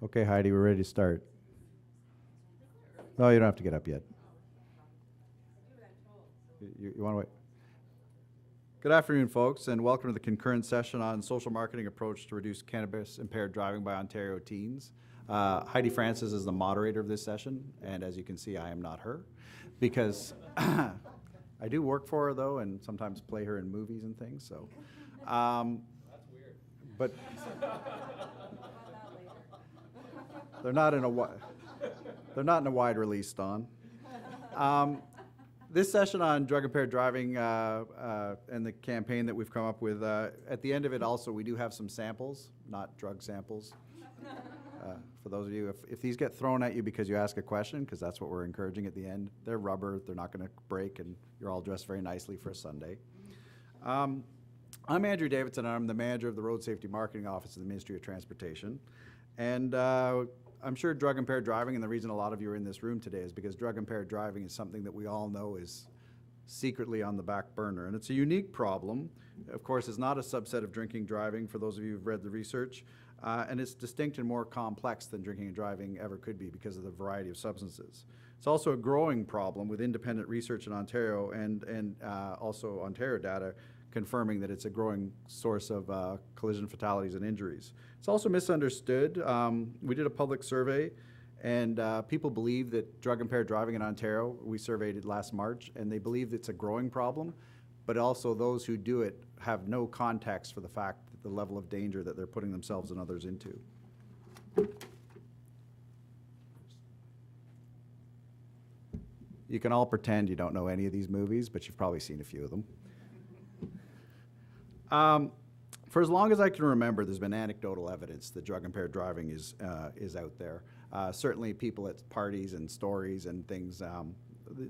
Okay, Heidi, we're ready to start. No, you don't have to get up yet. You want to wait? Good afternoon, folks, and welcome to the concurrent session on social marketing approach to reduce cannabis impaired driving by Ontario teens. Heidi Francis is the moderator of this session, and as you can see, I am not her, because I do work for her, though, and sometimes play her in movies and things, so. That's weird. But they're not in a wide release, Don. This session on drug impaired driving and the campaign that we've come up with, at the end of it also we do have some samples, not drug samples. For those of you, if these get thrown at you because you ask a question, because that's what we're encouraging at the end, they're rubber, they're not going to break, and you're all dressed very nicely for a Sunday. I'm Andrew Davidson, and I'm the manager of the Road Safety Marketing Office of the Ministry of Transportation. And I'm sure drug impaired driving, and the reason a lot of you are in this room today is because drug impaired driving is something that we all know is secretly on the back burner. And it's a unique problem. Of course, it's not a subset of drinking driving for those of you who've read the research. And it's distinct and more complex than drinking and driving ever could be because of the variety of substances. It's also a growing problem with independent research in Ontario and also Ontario data confirming that it's a growing source of collision fatalities and injuries. It's also misunderstood. We did a public survey, and people believe that drug impaired driving in Ontario, we surveyed it last March, and they believe it's a growing problem, but also those who do it have no context for the fact that the level of danger that they're putting themselves and others into. You can all pretend you don't know any of these movies, but you've probably seen a few of them. For as long as I can remember, there's been anecdotal evidence that drug impaired driving is out there. Certainly people at parties and stories and things,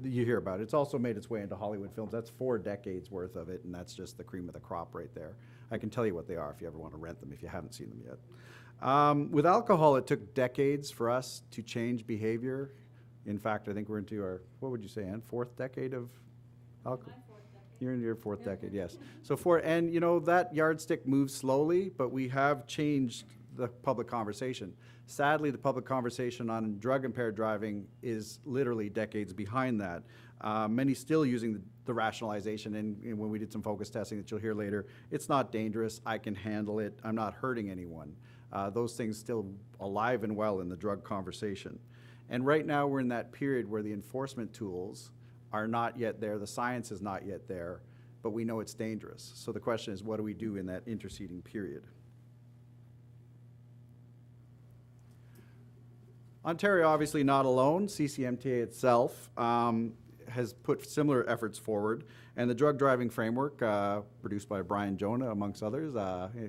you hear about it. It's also made its way into Hollywood films. That's 4 decades worth of it, and that's just the cream of the crop right there. I can tell you what they are if you ever want to rent them, if you haven't seen them yet. With alcohol, it took decades for us to change behavior. In fact, I think we're into our, what would you say, Ann, 4th decade of alcohol? You're in your 4th decade, yes. So and you know, that yardstick moves slowly, but we have changed the public conversation. Sadly, the public conversation on drug impaired driving is literally decades behind that. Many still using the rationalization, and when we did some focus testing that you'll hear later, it's not dangerous, I can handle it, I'm not hurting anyone. Those things still alive and well in the drug conversation. And right now we're in that period where the enforcement tools are not yet there, the science is not yet there, but we know it's dangerous. So the question is, what do we do in that interceding period? Ontario, obviously not alone. CCMTA itself has put similar efforts forward, and the drug driving framework, produced by Brian Jonah, amongst others,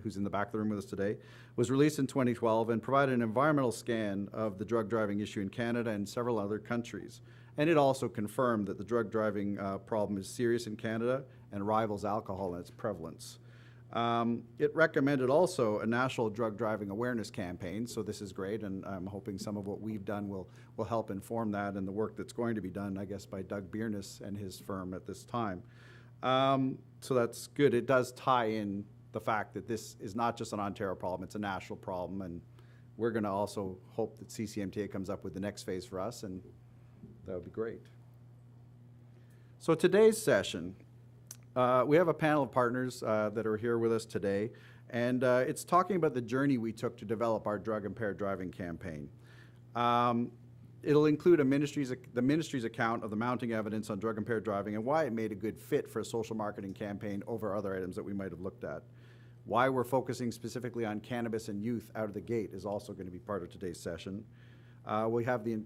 who's in the back of the room with us today, was released in 2012 and provided an environmental scan of the drug driving issue in Canada and several other countries. And it also confirmed that the drug driving problem is serious in Canada and rivals alcohol in its prevalence. It recommended also a national drug driving awareness campaign, so this is great, and I'm hoping some of what we've done will help inform that and the work that's going to be done, I guess, by Doug Biernes and his firm at this time. So that's good. It does tie in the fact that this is not just an Ontario problem, it's a national problem, and we're going to also hope that CCMTA comes up with the next phase for us, and that would be great. So today's session, we have a panel of partners that are here with us today, and it's talking about the journey we took to develop our drug impaired driving campaign. It'll include the ministry's account of the mounting evidence on drug impaired driving and why it made a good fit for a social marketing campaign over other items that we might have looked at. Why we're focusing specifically on cannabis and youth out of the gate is also going to be part of today's session. We have the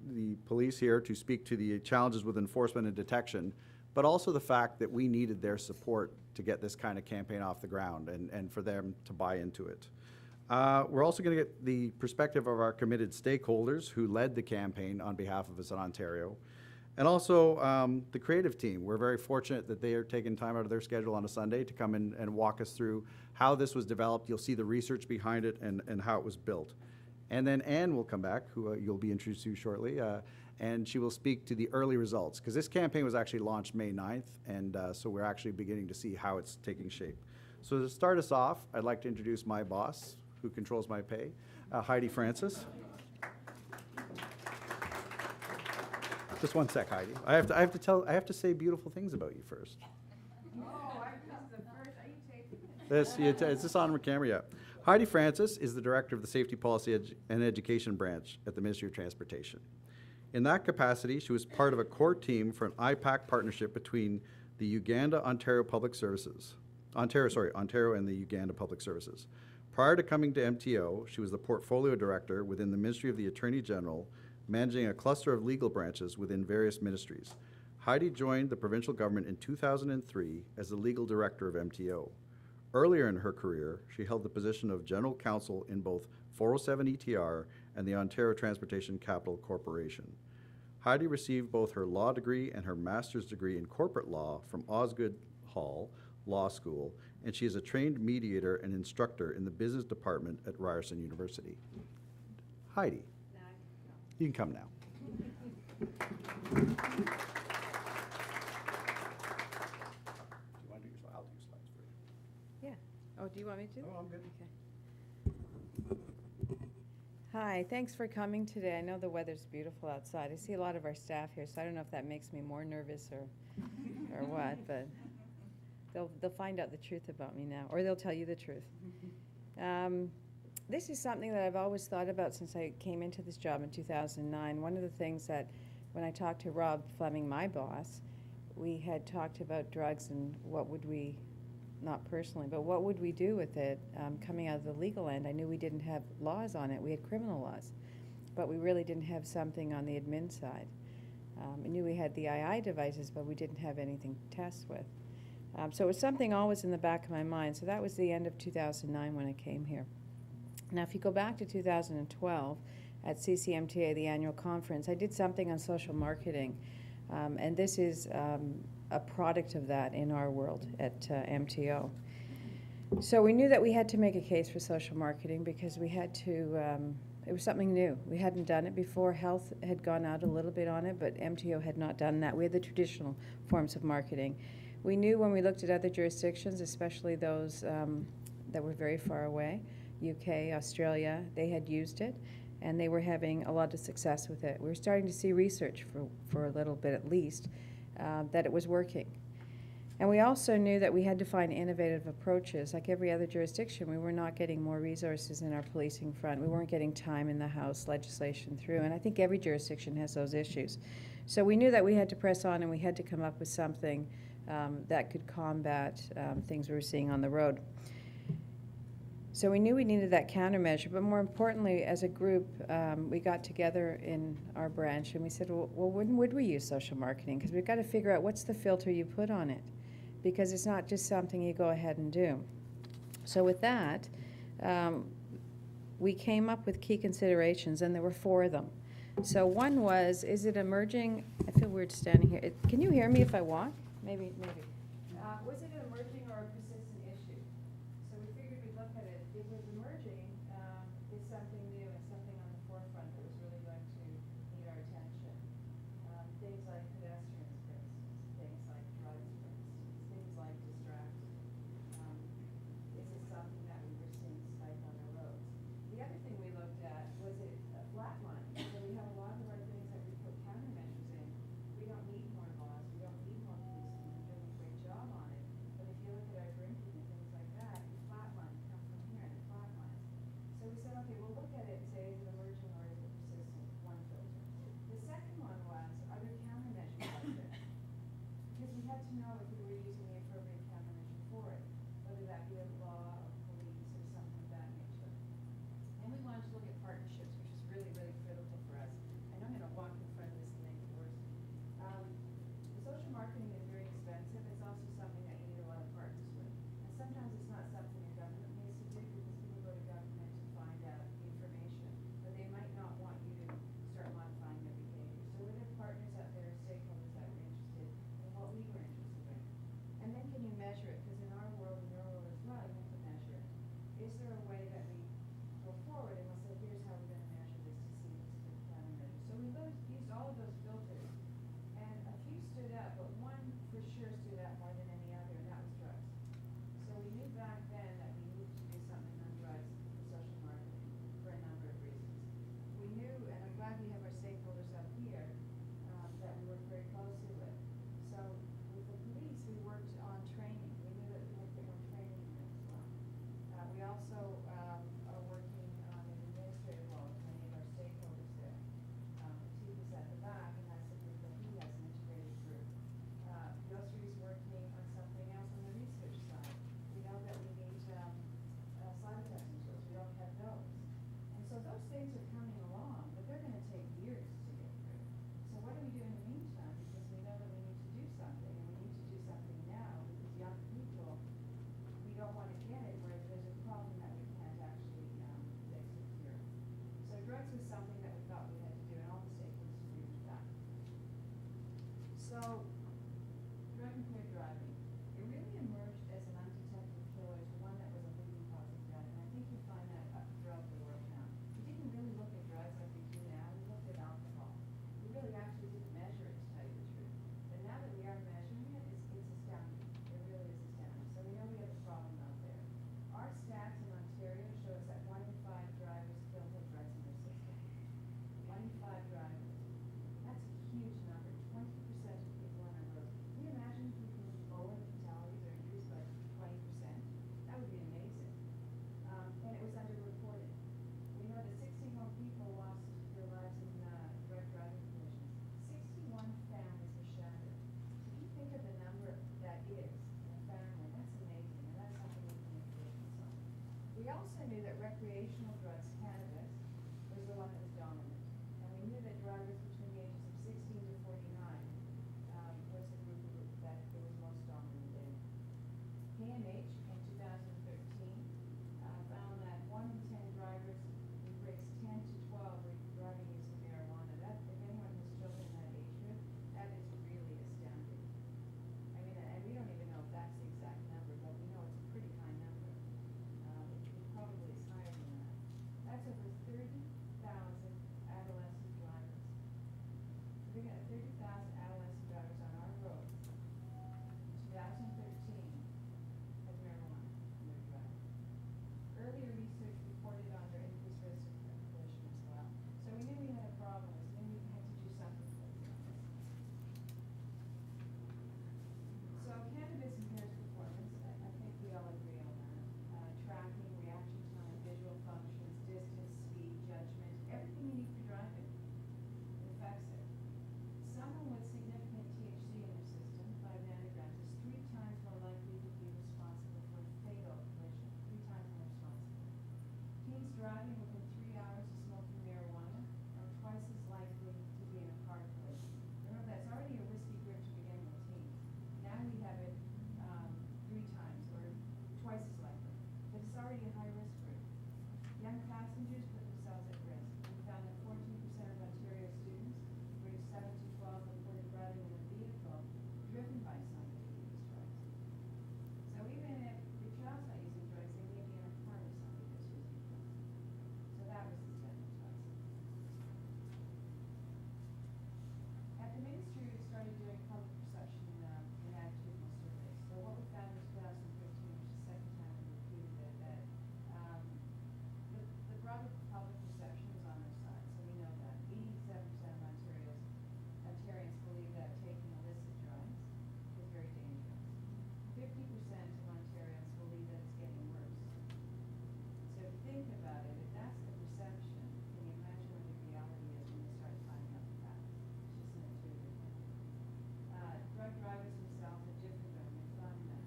police here to speak to the challenges with enforcement and detection, but also the fact that we needed their support to get this kind of campaign off the ground and for them to buy into it. We're also going to get the perspective of our committed stakeholders who led the campaign on behalf of us in Ontario, and also the creative team. We're very fortunate that they are taking time out of their schedule on a Sunday to come in and walk us through how this was developed. You'll see the research behind it and how it was built. And then Ann will come back, who you'll be introduced to shortly, and she will speak to the early results, because this campaign was actually launched May 9th, and so we're actually beginning to see how it's taking shape. So to start us off, I'd like to introduce my boss, who controls my pay, Heidi Francis. Just one sec, Heidi. I have to say beautiful things about you first. Oh, this is the first. Are you taping it? Is this on camera? Yeah. Heidi Francis is the Director of the Safety Policy and Education Branch at the Ministry of Transportation. In that capacity, she was part of a core team for an IPAC partnership between the Ontario and the Uganda Public Services. Prior to coming to MTO, she was the Portfolio Director within the Ministry of the Attorney General, managing a cluster of legal branches within various ministries. Heidi joined the provincial government in 2003 as the Legal Director of MTO. Earlier in her career, she held the position of General Counsel in both 407 ETR and the Ontario Transportation Capital Corporation. Heidi received both her law degree and her master's degree in corporate law from Osgoode Hall Law School, and she is a trained mediator and instructor in the business department at Ryerson University. Heidi, you can come now. Do you want to do your slides? I'll do your slides for you. Yeah. Oh, do you want me to? Oh, I'm good. Okay. Hi, thanks for coming today. I know the weather's beautiful outside. I see a lot of our staff here, so I don't know if that makes me more nervous or what, but they'll find out the truth about me now, or they'll tell you the truth. This is something that I've always thought about since I came into this job in 2009. One of the things that when I talked to Rob Fleming, my boss, we had talked about drugs and what would we, not personally, but what would we do with it coming out of the legal end? I knew we didn't have laws on it. We had criminal laws, but we really didn't have something on the admin side. I knew we had the II devices, but we didn't have anything to test with. So it was something always in the back of my mind. So that was the end of 2009 when I came here. Now, if you go back to 2012 at CCMTA, the annual conference, I did something on social marketing. And this is a product of that in our world at MTO. So we knew that we had to make a case for social marketing because we had to, it was something new. We hadn't done it before. Health had gone out a little bit on it, but MTO had not done that. We had the traditional forms of marketing. We knew when we looked at other jurisdictions, especially those that were very far away, UK, Australia, they had used it, and they were having a lot of success with it. We were starting to see research for a little bit at least, that it was working. And we also knew that we had to find innovative approaches. Like every other jurisdiction, we were not getting more resources in our policing front. We weren't getting time in the House legislation through, and I think every jurisdiction has those issues. So we knew that we had to press on and we had to come up with something that could combat things we were seeing on the road. So we knew we needed that countermeasure, but more importantly, as a group, we got together in our branch and we said, well, when would we use social marketing? Because we've got to figure out what's the filter you put on it, because it's not just something you go ahead and do. So with that, we came up with key considerations, and there were 4 of them. So one was, is it emerging? I feel weird standing here. Can you hear me if I walk? Maybe. Was it an emerging or a persistent issue? So we figured we'd look at it. If it was emerging, it's something new and something on the forefront that was really going to need our attention. Things like pedestrians, for instance. Things like drugs, for instance. Things like distractions. Is it something that we were seeing spike on the roads? The other thing we looked at was it a flat line. So we have a lot of our things that we put countermeasures in. We don't need more laws. We don't need more policemen. We're doing a great job on it. But if you look at our drinking and things like that, you flatline. You come from here and it flatlines. So we said, okay, we'll look at it and say, is it emerging or is it persistent? One filter. The second one was, are there countermeasures out there? Because we had to know if we were using the appropriate countermeasure for it, whether that be a law or police or something of that nature. And we wanted to look at partnerships, which is really, really critical for us. I know I'm going to walk in front of this and make it worse. Social marketing is very expensive. It's also something that you need a lot of partners with. And sometimes it's not something a government needs to do because people go to government to find out information, but they might not want you to start modifying their behavior. So were there partners out there, stakeholders that were interested in what we were interested in? And then can you measure it? Because in our world, in your world as well, you have to measure it. Is there a way that we go forward and we'll say, here's how we're going to measure this to see if it's a good countermeasure? So we used all of those filters. And a few stood out, but one for sure stood out more than any other, and that was drugs. So we knew back then that we needed to do something on drugs for social marketing for a number of reasons. We knew, and I'm glad we have our stakeholders up here, that So, drug-impaired driving, it really emerged as an undetected killer, as one that was a leading cause of death. And I think you find that throughout the world now. We didn't really look at drugs like we do now. We looked at alcohol. We really actually didn't measure it, to tell you the truth. But now that we are measuring it, it's astounding. It really is astounding. So we know we have a problem out there. Our stats in Ontario show us that 1 in 5 drivers killed have drugs in their system. 1 in 5 drivers. That's a huge number. 20% of people on our roads. Can you imagine if we can lower the fatalities or injuries by 20%? That would be amazing. And it was underreported. We know that 61 people lost their lives in drug driving collisions. 61 families were shattered. So if you think of the number that is in a family, that's amazing, and that's something we can make a difference on. We also knew that recreational drugs, cannabis, was the one that was dominant. And we knew that drivers between the ages of 16 to 49 was the group that it was most dominant in. KMH in 2013 found that 1 in 10 drivers in grades 10 to 12 were driving using marijuana. That, if anyone has children in that age group, that is really astounding. I mean, and we don't even know if that's the exact number, but we know it's a pretty high number. It probably is higher than that. That's over 30,000 adolescent drivers. We got 30,000 adolescent drivers on our roads. 2013 has marijuana in their driving. Earlier research reported on their increased risk of collision as well. So we knew we had a problem. We knew we had to do something for this. So cannabis impairs performance. I think we all agree on that. Tracking, reaction time, visual functions, distance, speed, judgment, everything you need for driving. It affects it. Someone with significant THC in their system, 5 nanograms, is 3 times more likely to be responsible for a fatal collision. 3 times more responsible. Teens driving within 3 hours of smoking marijuana are twice as likely to be in a car collision. Remember, that's already a risky group to begin with, teens. Now we have it 3 times or twice as likely. But it's already a high-risk group. Young passengers put themselves at risk. We found that 14% of Ontario students, aged 7 to 12, reported driving in a vehicle driven by somebody who used drugs. So even if your child's not using drugs, they may be in a car with somebody that's using drugs. So that was the study twice. At the ministry, we started doing public perception and attitudinal surveys. So what we found in 2015, which is the second time we repeated it, that the broader public perception is on their side. So we know that 87% of Ontarians believe that taking illicit drugs is very dangerous. 50% of Ontarians believe that it's getting worse. So if you think about it, if that's the perception, can you imagine what the reality is when you start finding out the facts? It's just an intuitive thing. Drug drivers themselves are different than we found that.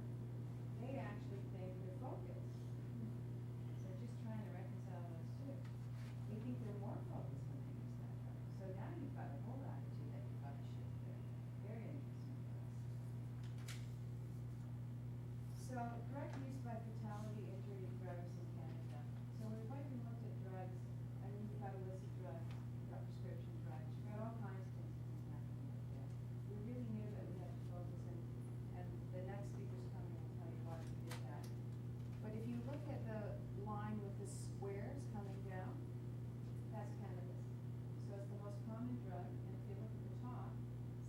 They actually think they're focused. So just trying to reconcile those two. They think they're more focused when they use that drug. So now you've got a whole attitude that you've got to shift there. Very interesting for us. So drug use by fatality, injury of drivers in Canada. So we've already looked at drugs. I mean, you've got illicit drugs, you've got prescription drugs, you've got all kinds of things that can happen with that. We really knew that we had to focus, and the next speaker's coming and tell you why we did that. But if you look at the line with the squares coming down, that's cannabis. So it's the most common drug, and if you look at the top,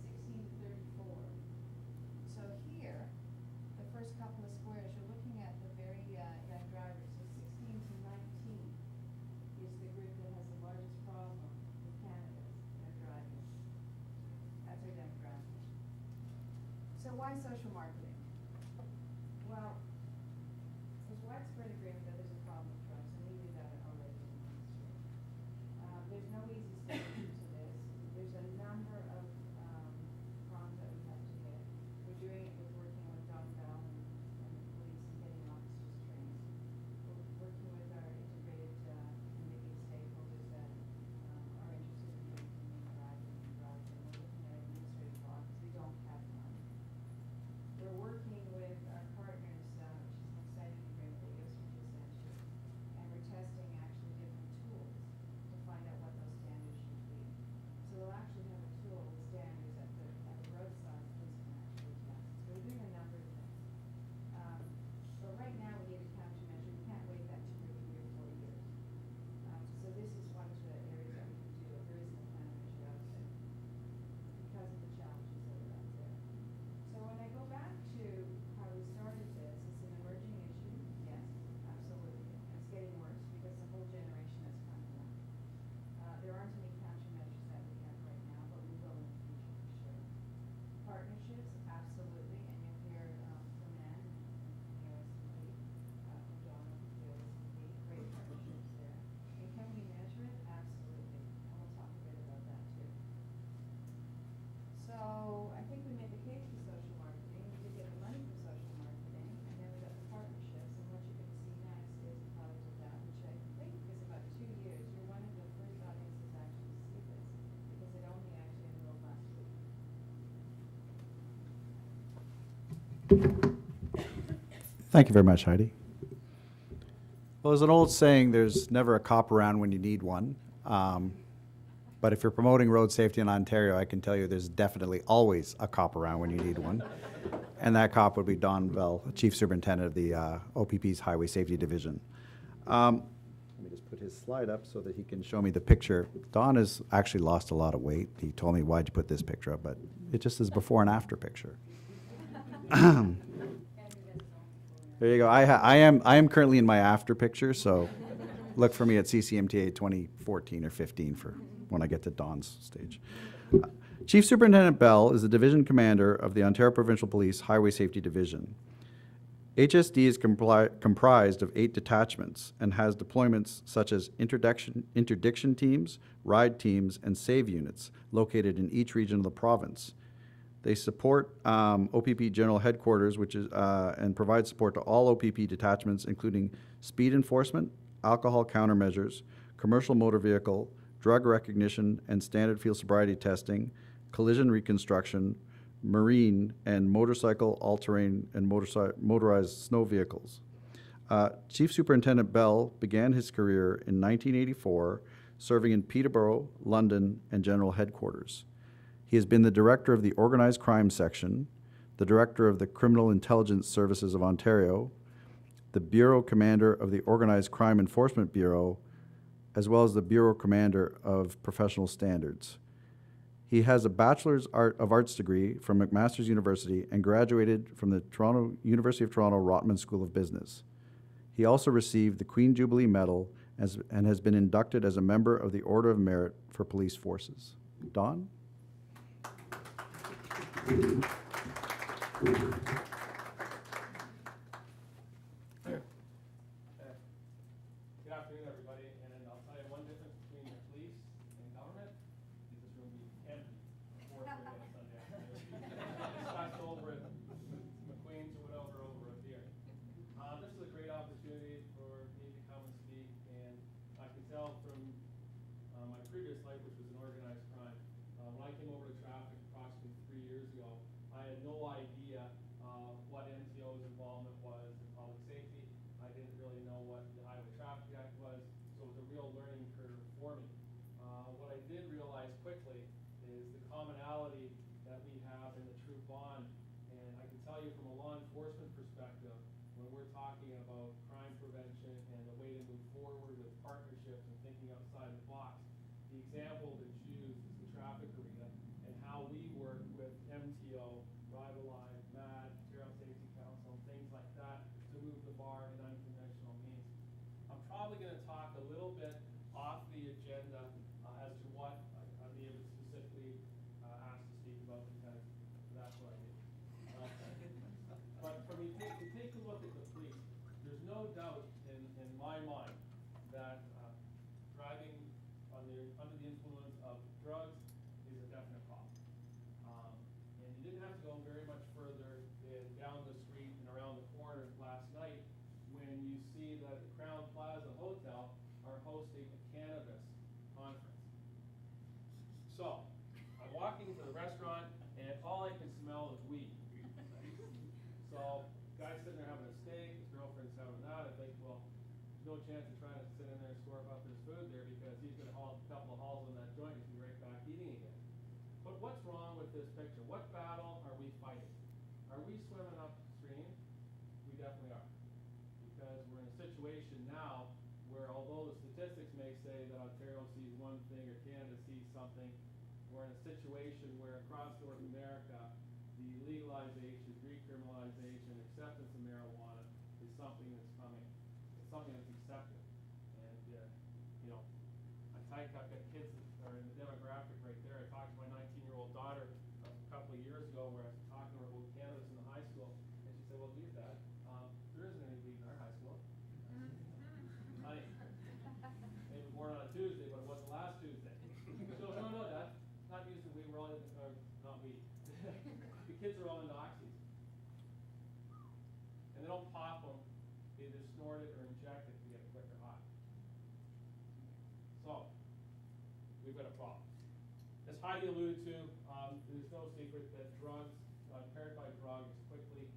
16 to 34. So here, the first couple of squares, you're looking at the very young drivers. So 16 to 19 is the group that has the largest problem with cannabis in their driving. That's our demographic. So why social marketing? Well, there's widespread agreement that there's a problem with drugs, and we knew that already in the industry. There's no easy solution to this. There's a number of problems that we have to hit. We're doing it with working with Don Bell and the police and getting officers trained. We're working with our integrated committee of stakeholders that are interested in doing community driving and drugs, and we're looking at administrative law because we don't have one. We're working with our partners, which is an exciting agreement that Yost just sent you, and we're testing actually different tools to find out what those standards Thank you very much, Heidi. Well, there's an old saying, there's never a cop around when you need one. But if you're promoting road safety in Ontario, I can tell you there's definitely always a cop around when you need one. And that cop would be Don Bell, Chief Superintendent of the OPP's Highway Safety Division. Let me just put his slide up so that he can show me the picture. Don has actually lost a lot of weight. He told me, why'd you put this picture up? But it just is before and after picture. There you go. I am currently in my after picture, so look for me at CCMTA 2014 or 15 for when I get to Don's stage. Chief Superintendent Bell is the Division Commander of the Ontario Provincial Police Highway Safety Division. HSD is comprised of 8 detachments and has deployments such as interdiction teams, ride teams, and save units located in each region of the province. They support OPP General Headquarters, which is and provide support to all OPP detachments, including speed enforcement, alcohol countermeasures, commercial motor vehicle, drug recognition and standard field sobriety testing, collision reconstruction, marine, and motorcycle, all-terrain, and motorized snow vehicles. Chief Superintendent Bell began his career in 1984, serving in Peterborough, London, and General Headquarters. He has been the Director of the Organized Crime Section, the Director of the Criminal Intelligence Services of Ontario, the Bureau Commander of the Organized Crime Enforcement Bureau, as well as the Bureau Commander of Professional Standards. He has a Bachelor's of Arts degree from McMaster's University and graduated from the University of Toronto Rotman School of Business. He also received the Queen Jubilee Medal and has been inducted as a member of the Order of Merit for Police Forces. Don? Good afternoon, everybody, and I'll tell you one difference between the police and government is this room being empty before it's on Sunday afternoon. Discussed over at McQueen's or whatever over at here. This is a great opportunity for me to come and speak, and I can tell from my previous life, which was in organized crime, when I came over to traffic approximately 3 years ago, I had no idea what MTO's involvement was in public safety. I didn't really know what the Highway Traffic Act was, so it was a real learning curve for me. What I did realize quickly is the commonality that we have in the true bond, and I can tell you from a law enforcement perspective, when we're talking about crime prevention and the way to move forward with partnerships and thinking outside the box, the example that's used is the traffic arena and how we work with MTO, Drive Alive, MAD, Material Safety Council, things like that to move the bar in unconventional means. I'm probably going to talk a little bit off the agenda as to what I'm being specifically asked to speak about because that's what I do. But for me, to take a look at the police, there's no doubt in my mind that driving under the influence of drugs is a definite problem. And you didn't have to go very much further than down the street and around the corner last night when you see that the Crown Plaza Hotel are hosting a cannabis conference. So, I'm walking into the restaurant and all I can smell is weed. So, guy's sitting there having a steak, his girlfriend's having that. I think, well, there's no chance of trying to sit in there and scarf up his food there because he's going to haul a couple of hauls on that joint and be right back eating again. But what's wrong with this picture? What battle are we fighting? Are we swimming upstream? We definitely are. Because we're in a situation now where although the statistics may say that Ontario sees one thing or Canada sees something, we're in a situation where across North America, the legalization, decriminalization, acceptance of marijuana is something that's coming. It's something that's accepted. And, you know, I've got kids that are in the demographic right there. I talked to my 19-year-old daughter a couple of years ago where I was talking to her about cannabis in the high school. And she said, well, geez, Dad, there isn't any weed in our high school. Honey, they were born on a Tuesday, but it wasn't last Tuesday. She goes, no, Dad, not using weed, we're all not weed. The kids are all into oxys. And they don't pop them, they either snort it or inject it to get a quicker high. So, we've got a problem. As Heidi alluded to, there's no secret that drugs, impaired by drug, is quickly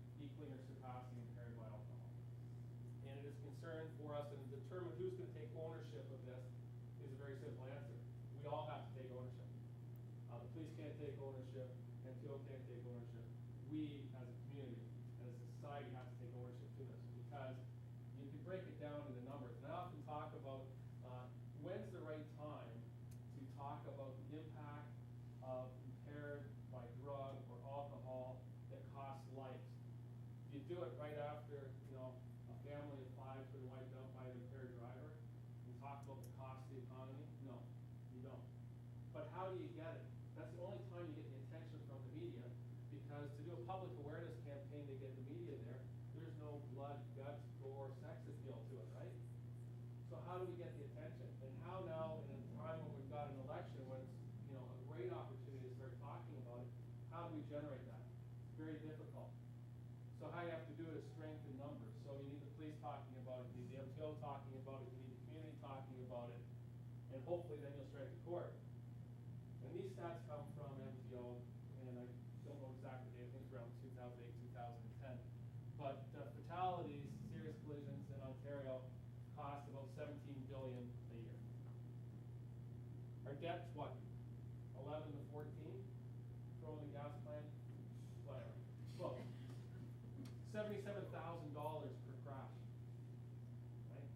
take ownership, MTO can't take ownership. We, as a community, as a society, have to take ownership to this, because you can break it down into numbers. And I often talk about when's the right time to talk about the impact of impaired by drug or alcohol that costs lives. You do it right after, a family of 5's been wiped out by an impaired driver. You talk about the cost to the economy. No, you don't. But how do you get it? That's the only time you get the attention from the media, because to do a public awareness campaign to get the media there, there's no blood, guts, gore, sex appeal to it, right? So how do we get the attention? And how now, in a time when we've got an election, when it's a great opportunity to start talking about it, how do we generate that? It's very difficult. So how you have to do it is strength in numbers. So you need the police talking about it, you need the MTO talking about it, you need the community talking about it, and hopefully then you'll strike a chord. And these stats come from MTO, and I don't know exactly, I think it's around 2008, 2010. But fatalities, serious collisions in Ontario cost about $17 billion a year. Our debt's what? 11 to 14? Throw in the gas plant? Whatever. Close. $77,000 per crash, right?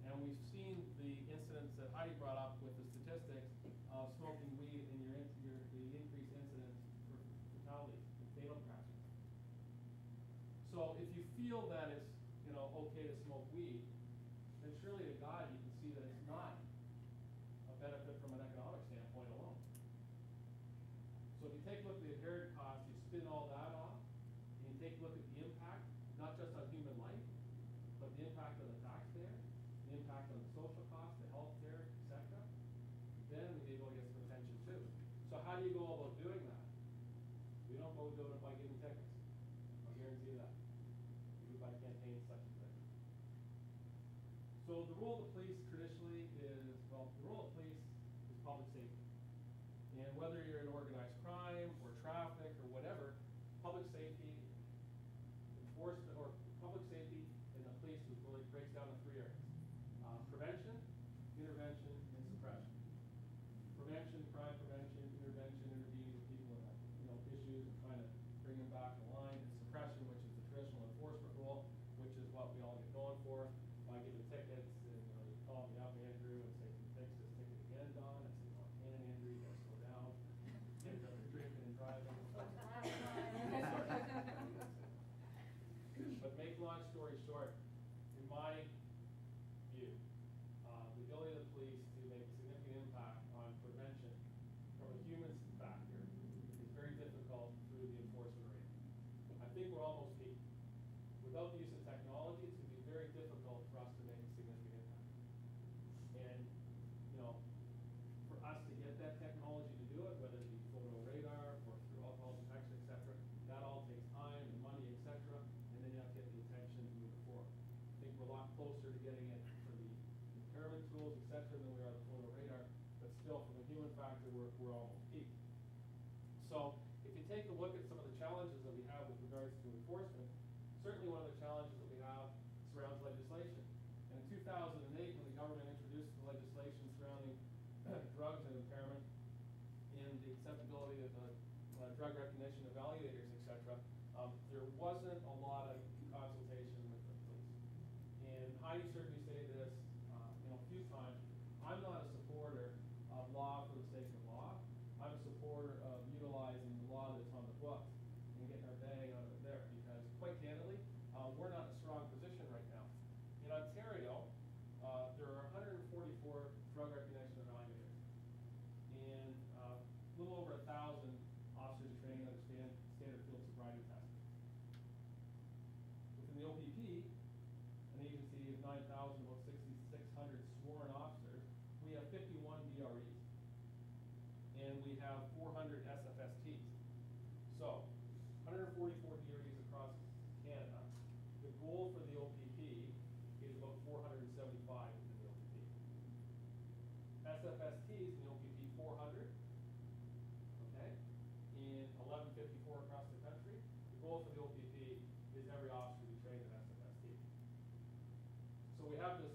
And we've seen the incidents that Heidi brought up with the statistics of smoking weed in the increased incidence for fatalities and fatal crashes. So if you feel that it's okay to smoke weed, then surely to God you can see that it's not a benefit from an economic standpoint alone. So if you take a look at the inherent cost, you spin all that off, and you take a look at the impact, not just on human life, but the impact on the taxpayer, the impact on the social cost, the health care, etc., then we need to go get some attention too. So how do you go about doing that? We don't go doing it by giving tickets. I'll guarantee you that. We do it by campaigns such as this. So the role of the police traditionally is, the role of police is public safety. And whether you're in organized crime or traffic or whatever, public safety enforcement, or public safety in the police really breaks down to 3 areas. Prevention, intervention, and suppression. Prevention, crime prevention, intervention, intervening with people in issues and trying to bring them back in line, and suppression, which is the traditional enforcement role, which is what we all get known for, by giving tickets, and you call me up, Andrew, and say, can you fix this ticket again, Don? I say, no, I can't, Andrew, you gotta slow down. Get up drinking and driving. But make long story short, in my view, the ability of the police to make a significant impact on prevention from a human factor is very difficult through the enforcement arena. I think we're almost peaked. Without the use of technology, it's going to be very difficult for us to make a significant impact. And, for us to get that technology to do it, whether it be photo radar or through alcohol detection, etc., that all takes time and money, etc., and then you have to get the attention to move it forward. I think we're a lot closer to getting it for the impairment tools, etc., than we are the photo radar, but still, from a human factor, we're almost peaked. So, if you take a look at some of the challenges that we have with regards to enforcement, certainly one of the challenges that we have surrounds legislation. And in 2008, when the government introduced the legislation surrounding drugs and impairment and the acceptability of drug recognition evaluators, etc., there wasn't a lot of consultation with the police. And Heidi heard me say this a few times. I'm not a supporter of law for the sake of law. I'm a supporter of utilizing the law that's on the books and getting our bang out of it there, because quite candidly, we're not in a strong position right now. In Ontario, there are 144 drug recognition evaluators, and a little over 1,000 officers trained under standard field sobriety testing. Within the OPP, an agency of 9,000, about 6,600 sworn officers, we have 51 DREs, and we have 400 SFSTs. So, 144 DREs across Canada. The goal for the OPP is about 475 within the OPP. SFSTs in the OPP 400, okay, and 1154 across the country. The goal for the OPP is every officer to be trained in SFST. So we have this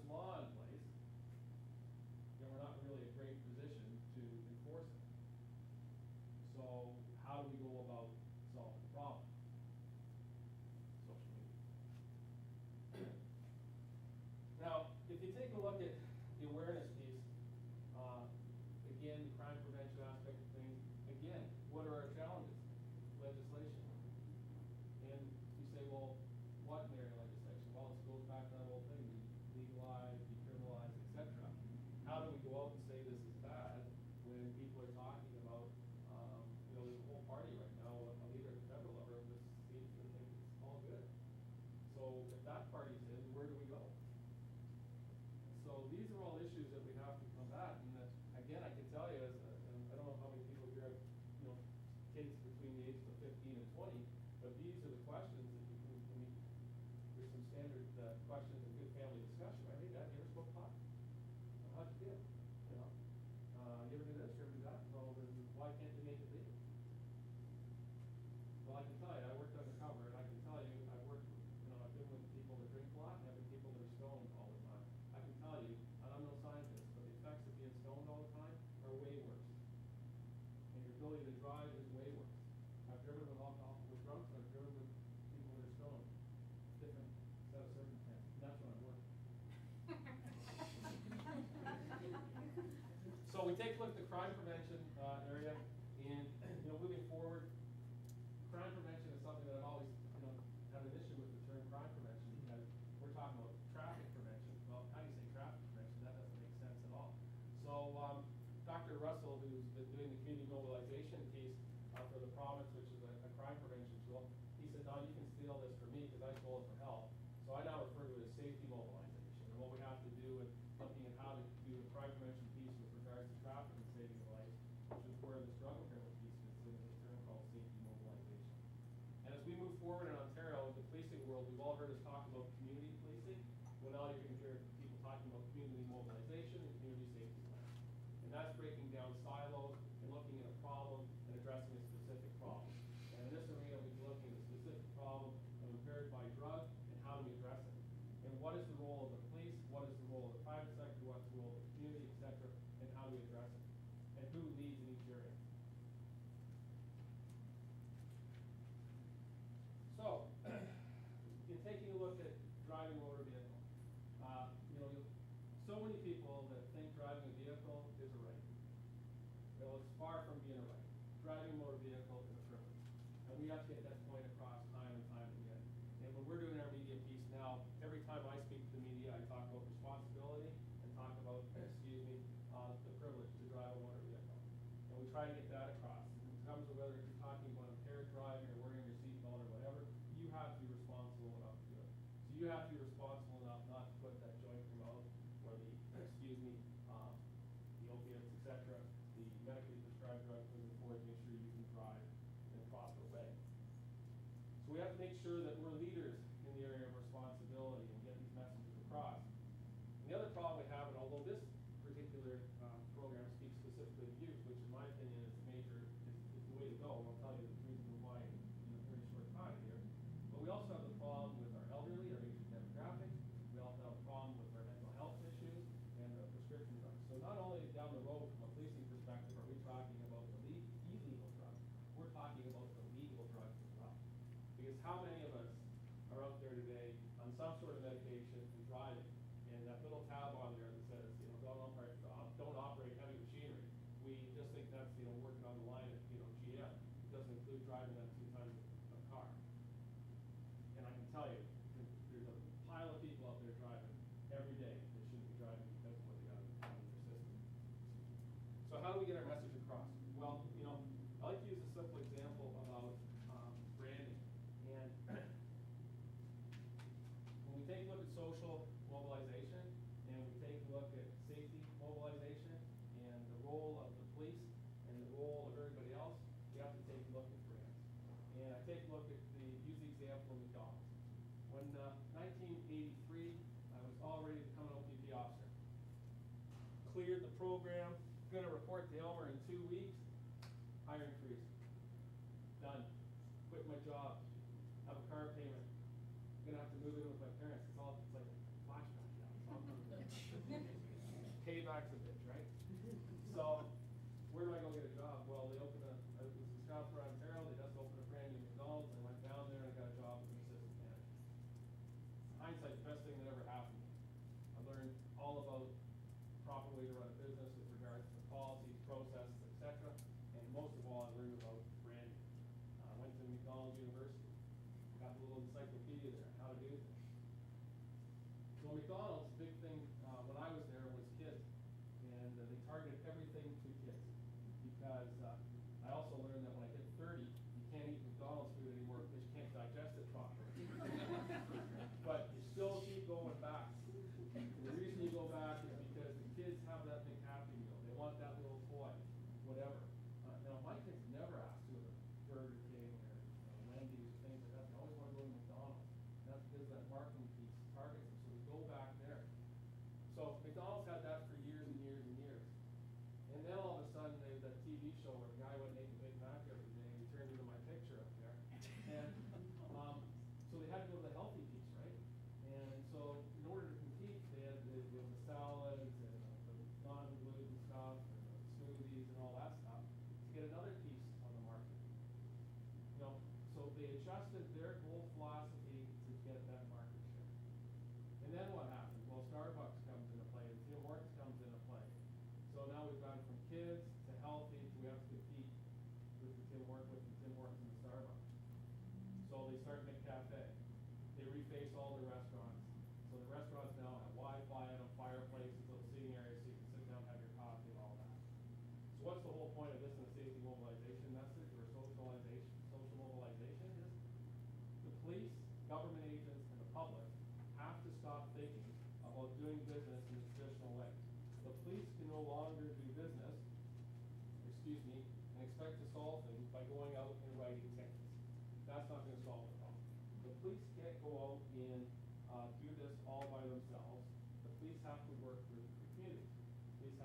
crime prevention area, and moving forward, crime prevention is something that I've always have an issue with the term crime prevention, because we're talking about traffic prevention. Well, how do you say traffic prevention? That doesn't make sense at all. So Dr. Russell, who's been doing the community mobilization piece for the province, which is a crime prevention tool, he said, "Don, you can steal this from me because I stole it from health." So I now refer to it as safety mobilization, and what we have to do with looking at how to do the crime prevention piece with regards to traffic and saving life, which is where the drug and criminal piece fits in, is a term called safety mobilization. And as we move forward in Ontario, the policing world, we've all heard us talk about community policing. Well, now you're going to hear people talking about community mobilization and community safety plans. And that's breaking down silos and looking at a problem and addressing a specific problem. And in this arena, we'll be looking at a specific problem of impaired by drug and how do we address it. And what is the role of the police, what is the role of the private sector, what's the role of the community, et cetera, and how do we address it? And who leads in each area. So, in taking a look at driving motor vehicle, so many people that think driving a vehicle is a right. Well, it's far from being a right. Driving a motor vehicle is a privilege. And we have to get that point across time and time again. And when we're doing our media piece now, every time I speak to the media, I talk about responsibility and talk about, the privilege to drive a motor vehicle. And we try to get that across. And it comes to whether you're talking about impaired driving or wearing your seatbelt or whatever, you have to be responsible enough to do it. So you have to be responsible enough not to put that joint in your mouth or the opiates, etc., the medically prescribed drugs moving forward to make sure you can drive in a proper way. So we have to make sure that we're leaders in the area of responsibility and get these messages across. And the other problem we have, and although this particular program speaks specifically to youth, which in my opinion is the way to go, and I'll tell you the reason why in a very short time here, but we also have the problem with our elderly, our aging demographic. We also have a problem with our mental health issues and the prescription drugs. So not only down the road from a policing perspective are we talking about the illegal drugs, we're talking about the legal drugs as well. Because how many of us are out there today on some sort of medication and driving, and that little tab on there that says, don't operate heavy machinery. We just think that's, working on the line at, GM. It doesn't include driving that 2 tons of car. And I can tell you, there's a pile of people out there driving every day that shouldn't be driving because of what they got in their system. So how do we get our message across? Well, I like to use a simple example about branding. And when we take a look at social mobilization, and we take a look at safety mobilization, and the role of the police, and the role of everybody else, we have to take a look at brands. And I take a look at use the example of McDonald's. When 1983, I was all ready to become an OPP officer. Cleared the program, gonna report to Elmer in 2 weeks, hiring freeze. Done. Quit my job, have a car payment, gonna have to move in with my parents. It's like a flashback now. Payback's a bitch, right? So, where do I go get a job? Well, they opened it was in Scottsboro, Ontario. They just opened a brand new McDonald's. I went down there and I got a job as an assistant manager. Hindsight, the best thing that ever happened. I learned all about the proper way to run a business with regards to policies, processes, etc. And most of all, I learned about branding. I went to McDonald's University. Got a little encyclopedia there, how to do things. So McDonald's, big thing when I was there was kids, and they targeted everything to kids. Because I also learned that when I hit 30, you can't eat McDonald's food anymore because you can't digest it properly. But you still keep going back. And the reason you go back is because the kids have that big Happy Meal. They want that little toy, whatever. Now my kids never ask to go to Burger King or Wendy's or things like that. They always want to go to McDonald's. And that's because that marketing piece targets them. So we go back there. So McDonald's had that for years and years and years. And then all of a sudden, there's that TV show where the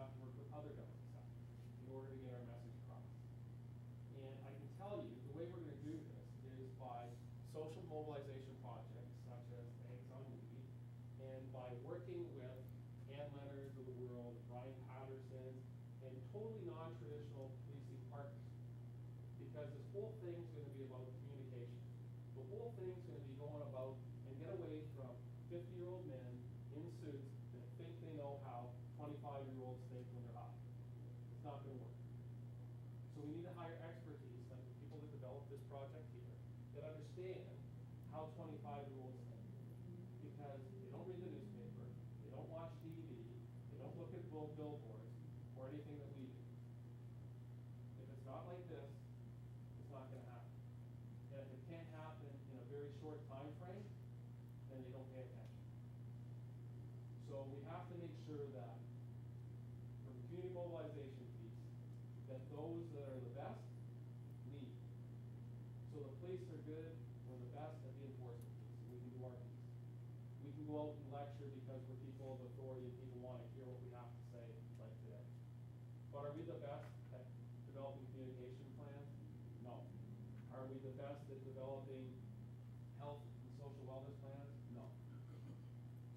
have to work with other government sectors in order to get our message across. And I can tell you, the way we're going to do this is by social mobilization projects such as Eggs on Weed, and by working with Leonard of the world, Brian Patterson, and totally non-traditional policing partners. Because this whole thing's going to be about communication. The whole thing's going to be going about and get away from 50-year-old men in suits that think they know how 25-year-olds think when they're high. It's not going to work. So we need to hire expertise, like the people that developed this project here, that understand how 25-year-olds think. Because they don't read the newspaper, they don't watch TV, they don't look at billboards, or anything that we do. If it's not like this, it's not going to happen. And if it can't happen in a very short time frame, then they don't pay attention. So we have to make sure that for the community mobilization piece, that those that are the best lead. So the police are good, we're the best at the enforcement piece, so we can do our piece. We can go out and lecture because we're people of authority and people want to hear what we have to say, like today. But are we the best at developing communication plans? No. Are we the best at developing health and social wellness plans? No.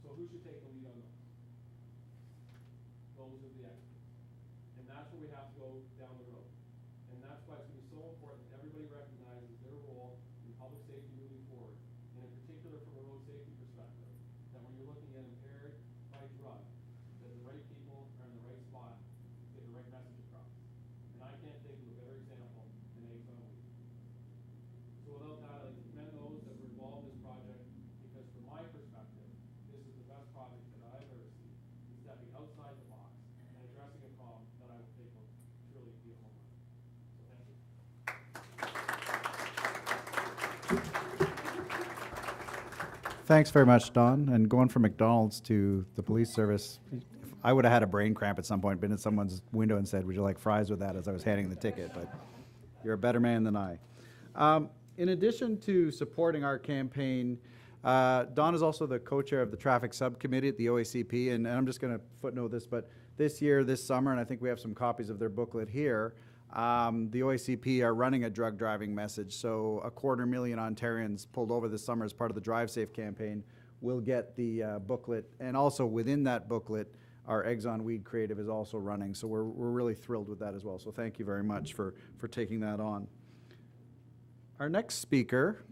So who should take the lead on those? Those are the experts. And that's where we have to go down the road. And that's why it's going to be so important that everybody recognizes their role in public safety moving forward, and in particular from a road safety perspective, that when you're looking at impaired by drug, that the right people are in the right spot to get the right message across. And I can't think of a better example than Eggs on Weed. So without that, I'd like to commend those that were involved in this project, because from my perspective, this is the best project that I've ever seen. It's stepping outside the box and addressing a problem that I would think will truly be a home run. So thank you. Thanks very much, Don. And going from McDonald's to the police service, I would have had a brain cramp at some point, been at someone's window and said, "Would you like fries with that?" as I was handing the ticket, but you're a better man than I. In addition to supporting our campaign, Don is also the co-chair of the traffic subcommittee at the OACP, and I'm just going to footnote this, but this year, this summer, and I think we have some copies of their booklet here, the OACP are running a drug driving message. So 250,000 Ontarians pulled over this summer as part of the Drive Safe campaign will get the booklet. And also within that booklet, our Eggs on Weed creative is also running. So we're really thrilled with that as well. So thank you very much for taking that on. Our next speaker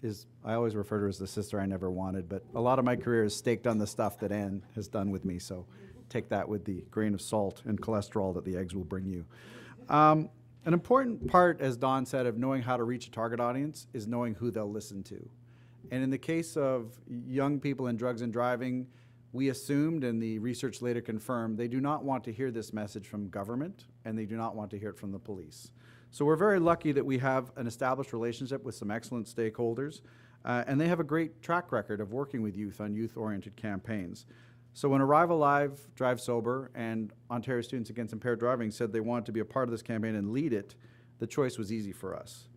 is, I always refer to her as the sister I never wanted, but a lot of my career is staked on the stuff that Anne has done with me. So take that with the grain of salt and cholesterol that the eggs will bring you. An important part, as Don said, of knowing how to reach a target audience is knowing who they'll listen to. And in the case of young people in drugs and driving, we assumed, and the research later confirmed, they do not want to hear this message from government, and they do not want to hear it from the police. So we're very lucky that we have an established relationship with some excellent stakeholders, and they have a great track record of working with youth on youth-oriented campaigns. So when Arrive Alive, Drive Sober, and Ontario Students Against Impaired Driving said they wanted to be a part of this campaign and lead it, the choice was easy for us.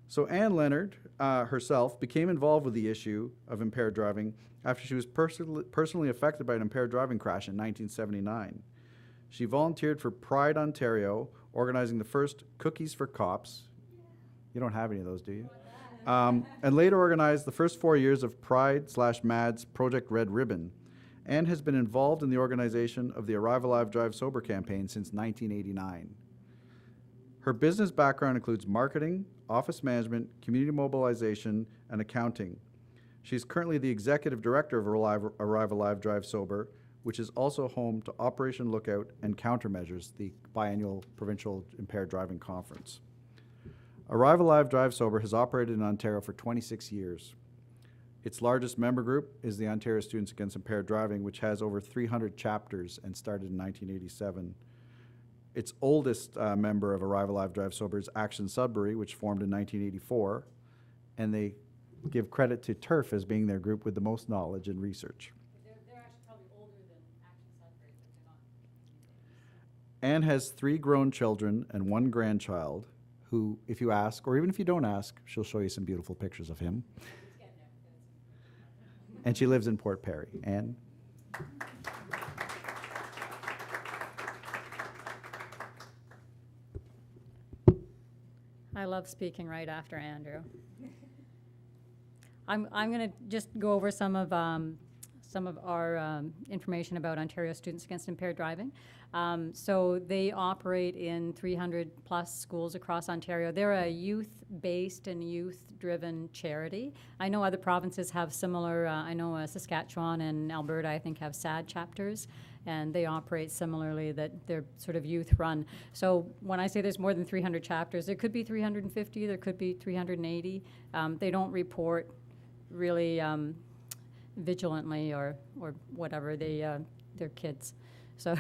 So Anne Leonard herself became involved with the issue of impaired driving after she was personally affected by an impaired driving crash in 1979. She volunteered for Pride Ontario, organizing the first Cookies for Cops. You don't have any of those, do you? And later organized the first 4 years of Pride/MAD's Project Red Ribbon, and has been involved in the organization of the Arrive Alive, Drive Sober campaign since 1989. Her business background includes marketing, office management, community mobilization, and accounting. She's currently the executive director of Arrive Alive, Drive Sober, which is also home to Operation Lookout and Countermeasures, the biannual provincial impaired driving conference. Arrive Alive, Drive Sober has operated in Ontario for 26 years. Its largest member group is the Ontario Students Against Impaired Driving, which has over 300 chapters and started in 1987. Its oldest member of Arrive Alive, Drive Sober is Action Sudbury, which formed in 1984, and they give credit to TURF as being their group with the most knowledge and research. They're actually probably older than Action Sudbury, but they're not. Anne has 3 grown children and 1 grandchild who, if you ask, or even if you don't ask, she'll show you some beautiful pictures of him. And she lives in Port Perry. Anne? I love speaking right after Andrew. I'm going to just go over some of our information about Ontario Students Against Impaired Driving. So they operate in 300-plus schools across Ontario. They're a youth-based and youth-driven charity. I know other provinces have similar, I know Saskatchewan and Alberta, I think, have SAD chapters, and they operate similarly, that they're sort of youth-run. So when I say there's more than 300 chapters, there could be 350, there could be 380. They don't report really vigilantly or whatever. They're kids. So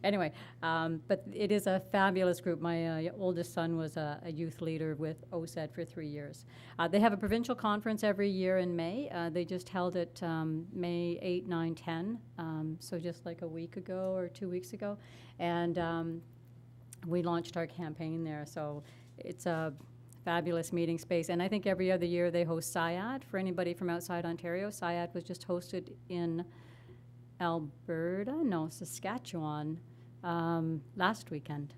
anyway, but it is a fabulous group. My oldest son was a youth leader with OSED for 3 years. They have a provincial conference every year in May. They just held it May 8, 9, 10, so just like a week ago or 2 weeks ago. And we launched our campaign there. So it's a fabulous meeting space. And I think every other year they host SIAD for anybody from outside Ontario. SIAD was just hosted in Saskatchewan last weekend.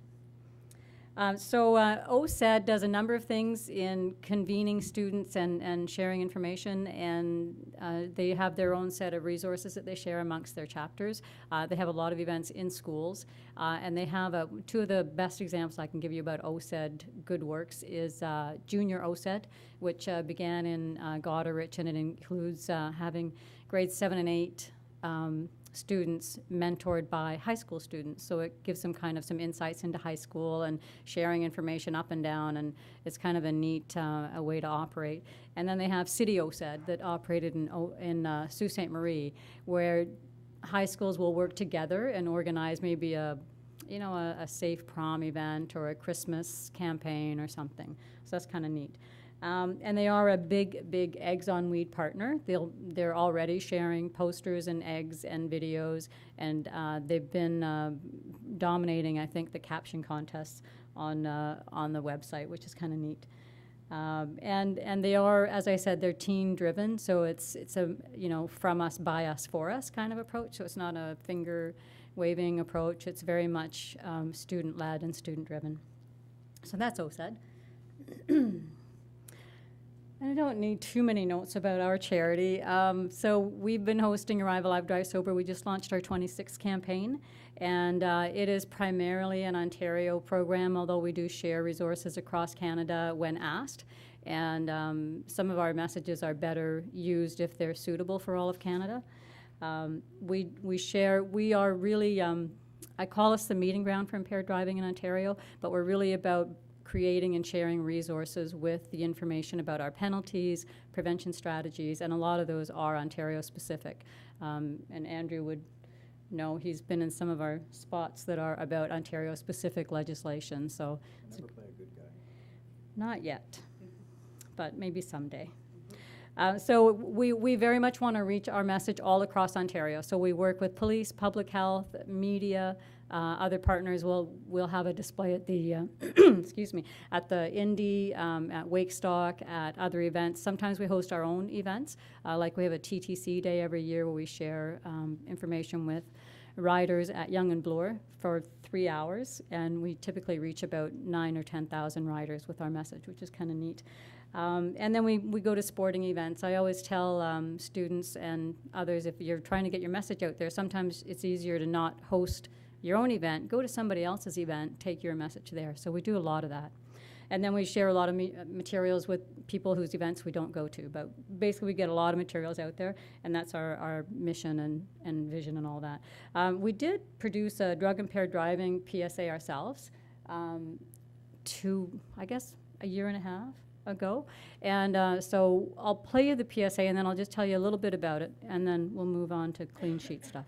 So OSED does a number of things in convening students and sharing information, and they have their own set of resources that they share amongst their chapters. They have a lot of events in schools, and they have two of the best examples I can give you about OSED good works is Junior OSED, which began in Goderich, and it includes having grades 7 and 8 students mentored by high school students. So it gives them kind of some insights into high school and sharing information up and down, and it's kind of a neat a way to operate. And then they have City OSED that operated in Sault Ste. Marie, where high schools will work together and organize maybe a safe prom event or a Christmas campaign or something. So that's kind of neat. And they are a big Eggs on Weed partner. They're already sharing posters and eggs and videos, and they've been dominating, I think, the caption contests on the website, which is kind of neat. And they are, as I said, they're teen driven, so it's a from us, by us, for us kind of approach. So it's not a finger waving approach. It's very much student led and student driven. So that's OSED. I don't need too many notes about our charity. So we've been hosting Arrive Alive, Drive Sober. We just launched our 26th campaign, and it is primarily an Ontario program, although we do share resources across Canada when asked. And some of our messages are better used if they're suitable for all of Canada. We are really, I call us the meeting ground for impaired driving in Ontario, but we're really about creating and sharing resources with the information about our penalties, prevention strategies, and a lot of those are Ontario specific. And Andrew would know, he's been in some of our spots that are about Ontario specific legislation. So Never play a good guy. not yet, but maybe someday. So we very much want to reach our message all across Ontario. So we work with police, public health, media, other partners. We'll have a display at the excuse me, at the Indy, at Wakestock, at other events. Sometimes we host our own events, like we have a TTC day every year where we share information with riders at Yonge and Bloor for 3 hours, and we typically reach about 9,000 or 10,000 riders with our message, which is kind of neat. And then we go to sporting events. I always tell students and others, if you're trying to get your message out there, sometimes it's easier to not host your own event. Go to somebody else's event, take your message there. So we do a lot of that. And then we share a lot of materials with people whose events we don't go to. But basically we get a lot of materials out there, and that's our mission and vision and all that. We did produce a drug-impaired driving PSA ourselves I guess, a year and a half ago. And so I'll play you the PSA, and then I'll just tell you a little bit about it, and then we'll move on to clean sheet stuff.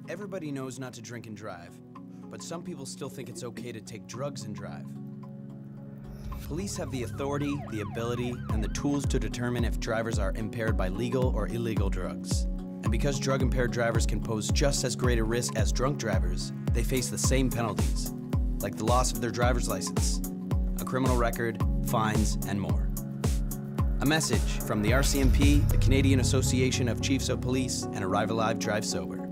Everybody knows not to drink and drive, but some people still think it's okay to take drugs and drive. Police have the authority, the ability, and the tools to determine if drivers are impaired by legal or illegal drugs. And because drug-impaired drivers can pose just as great a risk as drunk drivers, they face the same penalties, like the loss of their driver's license, a criminal record, fines, and more. A message from the RCMP, the Canadian Association of Chiefs of Police, and Arrive Alive, Drive Sober.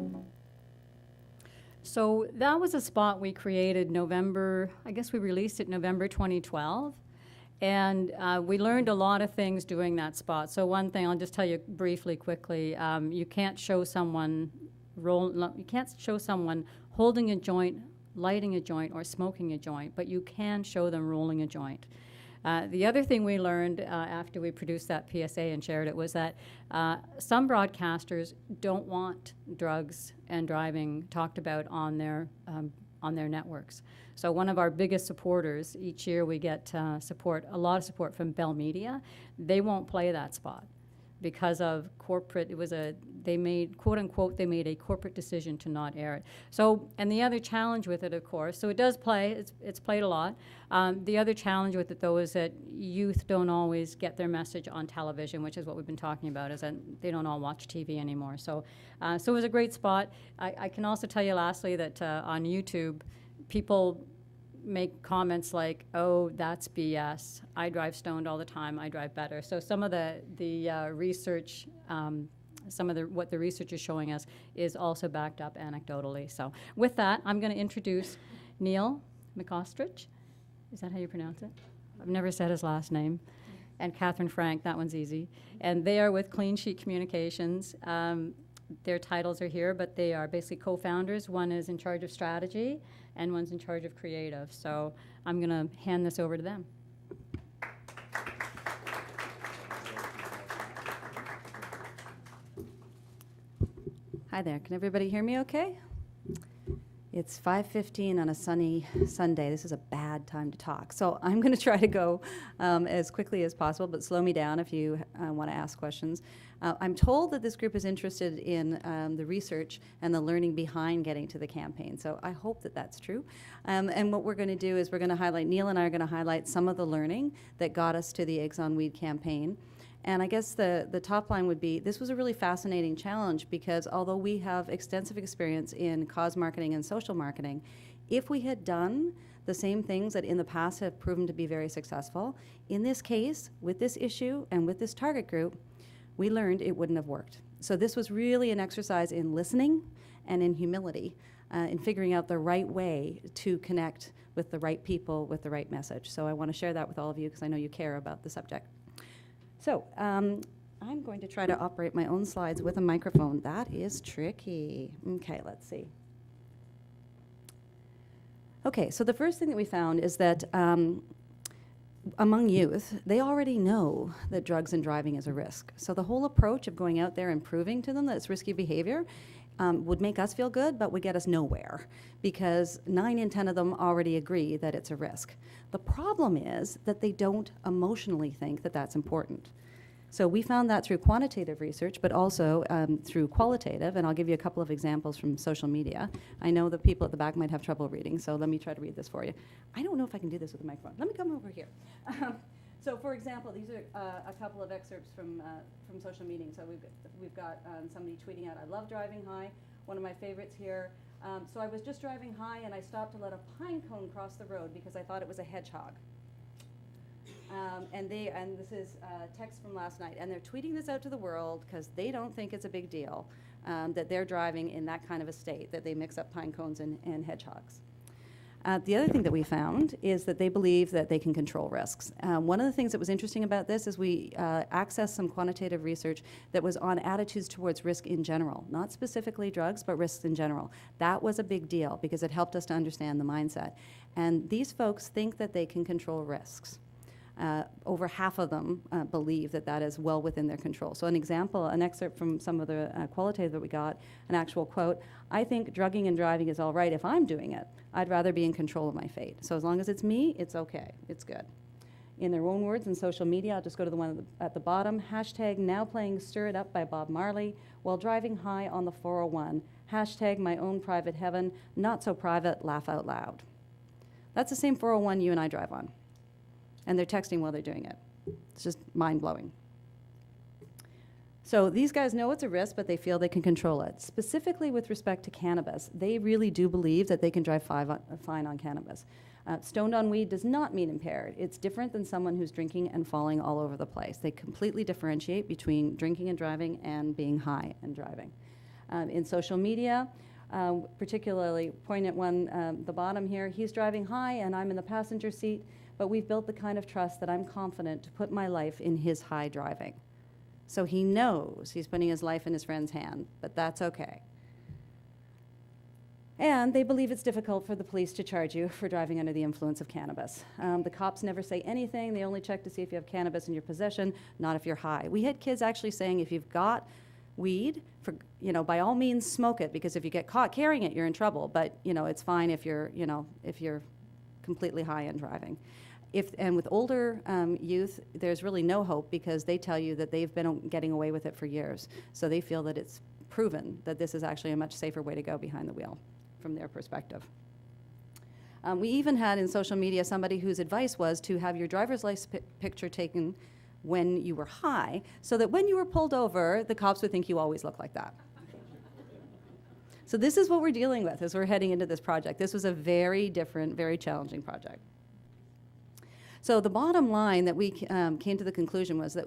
So that was a spot we created November, I guess we released it November 2012. And we learned a lot of things doing that spot. So one thing, I'll just tell you briefly, quickly, you can't show someone holding a joint, lighting a joint, or smoking a joint, but you can show them rolling a joint. The other thing we learned after we produced that PSA and shared it was that some broadcasters don't want drugs and driving talked about on their networks. So one of our biggest supporters, each year we get a lot of support from Bell Media. They won't play that spot because of corporate, they made a corporate decision to not air it. So, and the other challenge with it, of course, so it does play, it's played a lot. The other challenge with it, though, is that youth don't always get their message on television, which is what we've been talking about, is that they don't all watch TV anymore. So, so it was a great spot. I can also tell you lastly that on YouTube, people make comments like, "Oh, that's BS. I drive stoned all the time. I drive better." So some of the research, what the research is showing us is also backed up anecdotally. So with that, I'm going to introduce Neil McOsterich. Is that how you pronounce it? I've never said his last name. And Catherine Frank, that one's easy. And they are with Clean Sheet Communications. Their titles are here, but they are basically co-founders. One is in charge of strategy, and one's in charge of creative. So I'm going to hand this over to them. Hi there. Can everybody hear me okay? It's 5:15 on a sunny Sunday. This is a bad time to talk. So I'm going to try to go as quickly as possible, but slow me down if you want to ask questions. I'm told that this group is interested in the research and the learning behind getting to the campaign. So I hope that that's true. And what we're going to do is we're going to highlight, Neil and I are going to highlight some of the learning that got us to the Eggs on Weed campaign. And I guess the top line would be, this was a really fascinating challenge because although we have extensive experience in cause marketing and social marketing, if we had done the same things that in the past have proven to be very successful, in this case, with this issue and with this target group, we learned it wouldn't have worked. So this was really an exercise in listening and in humility, in figuring out the right way to connect with the right people with the right message. So I want to share that with all of you because I know you care about the subject. So I'm going to try to operate my own slides with a microphone. That is tricky. Okay, let's see. Okay, so the first thing that we found is that among youth, they already know that drugs and driving is a risk. So the whole approach of going out there and proving to them that it's risky behavior would make us feel good, but would get us nowhere because 9 in 10 of them already agree that it's a risk. The problem is that they don't emotionally think that that's important. So we found that through quantitative research, but also through qualitative, and I'll give you a couple of examples from social media. I know the people at the back might have trouble reading, so let me try to read this for you. I don't know if I can do this with a microphone. Let me come over here. So for example, these are a couple of excerpts from social media. So we've got somebody tweeting out, "I love driving high." One of my favorites here. So I was just driving high and I stopped to let a pine cone cross the road because I thought it was a hedgehog. And this is text from last night, and they're tweeting this out to the world because they don't think it's a big deal that they're driving in that kind of a state, that they mix up pine cones and hedgehogs. The other thing that we found is that they believe that they can control risks. One of the things that was interesting about this is we accessed some quantitative research that was on attitudes towards risk in general, not specifically drugs, but risks in general. That was a big deal because it helped us to understand the mindset. And these folks think that they can control risks. Over half of them believe that that is well within their control. So an example, an excerpt from some of the qualitative that we got, an actual quote, "I think drugging and driving is all right if I'm doing it. I'd rather be in control of my fate. So as long as it's me, it's okay. It's good." In their own words in social media, I'll just go to the one at the bottom, hashtag now playing Stir It Up by Bob Marley while driving high on the 401. Hashtag my own private heaven, not so private, laugh out loud. That's the same 401 you and I drive on. And they're texting while they're doing it. It's just mind-blowing. So these guys know it's a risk, but they feel they can control it. Specifically with respect to cannabis, they really do believe that they can drive fine on cannabis. Stoned on weed does not mean impaired. It's different than someone who's drinking and falling all over the place. They completely differentiate between drinking and driving and being high and driving. In social media, particularly poignant one, the bottom here. He's driving high and I'm in the passenger seat, but we've built the kind of trust that I'm confident to put my life in his high driving. So he knows he's putting his life in his friend's hand, but that's okay. And they believe it's difficult for the police to charge you for driving under the influence of cannabis. The cops never say anything. They only check to see if you have cannabis in your possession, not if you're high. We had kids actually saying, if you've got weed, by all means smoke it, because if you get caught carrying it, you're in trouble. But, it's fine if you're completely high and driving. And with older youth, there's really no hope, because they tell you that they've been getting away with it for years. So they feel that it's proven that this is actually a much safer way to go behind the wheel from their perspective. We even had in social media somebody whose advice was to have your driver's license picture taken when you were high, so that when you were pulled over, the cops would think you always look like that. So this is what we're dealing with as we're heading into this project. This was a very different, very challenging project. So the bottom line that we came to the conclusion was that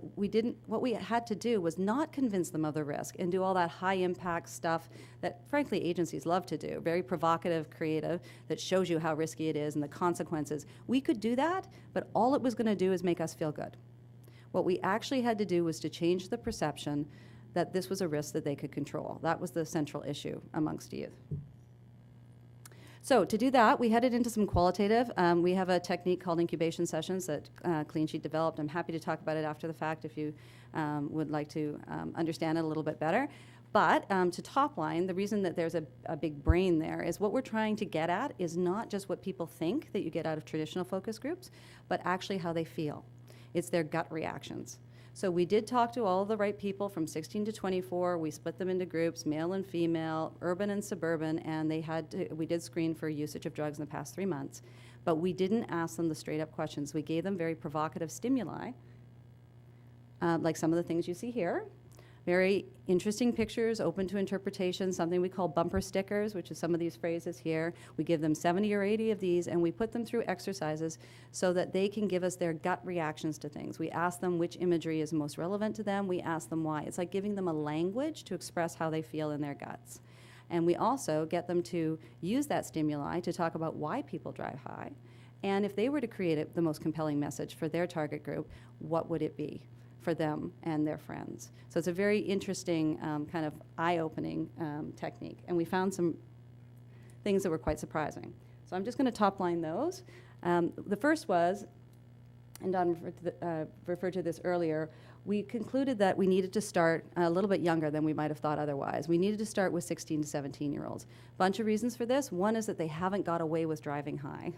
what we had to do was not convince them of the risk and do all that high impact stuff that frankly agencies love to do, very provocative, creative, that shows you how risky it is and the consequences. We could do that, but all it was going to do is make us feel good. What we actually had to do was to change the perception that this was a risk that they could control. That was the central issue amongst youth. So to do that, we headed into some qualitative. We have a technique called incubation sessions that Clean Sheet developed. I'm happy to talk about it after the fact if you would like to understand it a little bit better. But to top line, the reason that there's a big brain there is what we're trying to get at is not just what people think that you get out of traditional focus groups, but actually how they feel. It's their gut reactions. So we did talk to all of the right people from 16 to 24. We split them into groups, male and female, urban and suburban, and we did screen for usage of drugs in the past 3 months. But we didn't ask them the straight up questions. We gave them very provocative stimuli, like some of the things you see here. Very interesting pictures, open to interpretation, something we call bumper stickers, which is some of these phrases here. We give them 70 or 80 of these, and we put them through exercises so that they can give us their gut reactions to things. We ask them which imagery is most relevant to them. We ask them why. It's like giving them a language to express how they feel in their guts. And we also get them to use that stimuli to talk about why people drive high. And if they were to create the most compelling message for their target group, what would it be for them and their friends? So it's a very interesting kind of eye-opening technique. And we found some things that were quite surprising. So I'm just going to top line those. The first was, and Don referred to this earlier, we concluded that we needed to start a little bit younger than we might have thought otherwise. We needed to start with 16 to 17-year-olds. Bunch of reasons for this. One is that they haven't got away with driving high.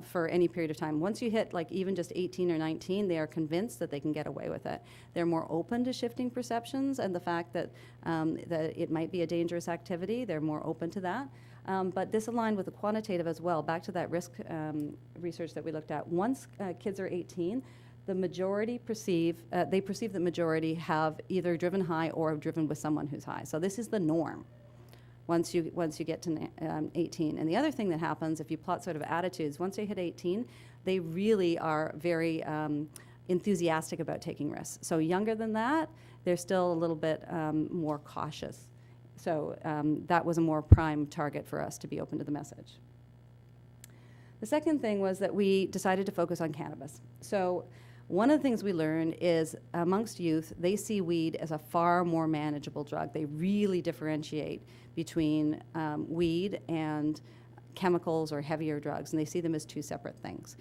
For any period of time. Once you hit like even just 18 or 19, they are convinced that they can get away with it. They're more open to shifting perceptions and the fact that, that it might be a dangerous activity. They're more open to that. But this aligned with the quantitative as well. Back to that risk research that we looked at. Once kids are 18, the majority perceive that majority have either driven high or have driven with someone who's high. So this is the norm. Once you get to 18. And the other thing that happens, if you plot sort of attitudes, once they hit 18, they really are very enthusiastic about taking risks. So younger than that, they're still a little bit more cautious. So that was a more prime target for us to be open to the message. The second thing was that we decided to focus on cannabis. So one of the things we learned is amongst youth, they see weed as a far more manageable drug. They really differentiate between weed and chemicals or heavier drugs, and they see them as two separate things.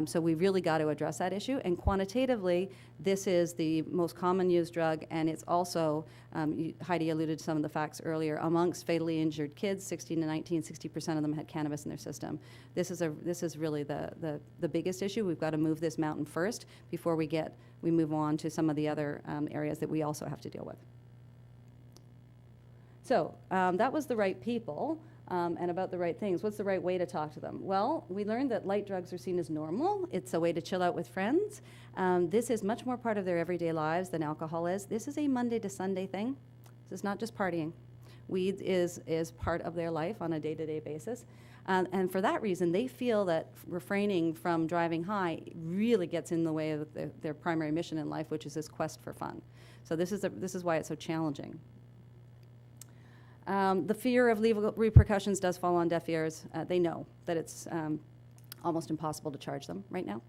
So we really got to address that issue. And quantitatively, this is the most common used drug, and it's also, Heidi alluded to some of the facts earlier, amongst fatally injured kids, 16 to 19, 60% of them had cannabis in their system. This is really the biggest issue. We've got to move this mountain first before we move on to some of the other areas that we also have to deal with. So that was the right people. And about the right things. What's the right way to talk to them? Well, we learned that light drugs are seen as normal. It's a way to chill out with friends. This is much more part of their everyday lives than alcohol is. This is a Monday to Sunday thing. This is not just partying. Weed is part of their life on a day-to-day basis. And for that reason, they feel that refraining from driving high really gets in the way of their primary mission in life, which is this quest for fun. So this is why it's so challenging. The fear of legal repercussions does fall on deaf ears. They know that it's almost impossible to charge them right now.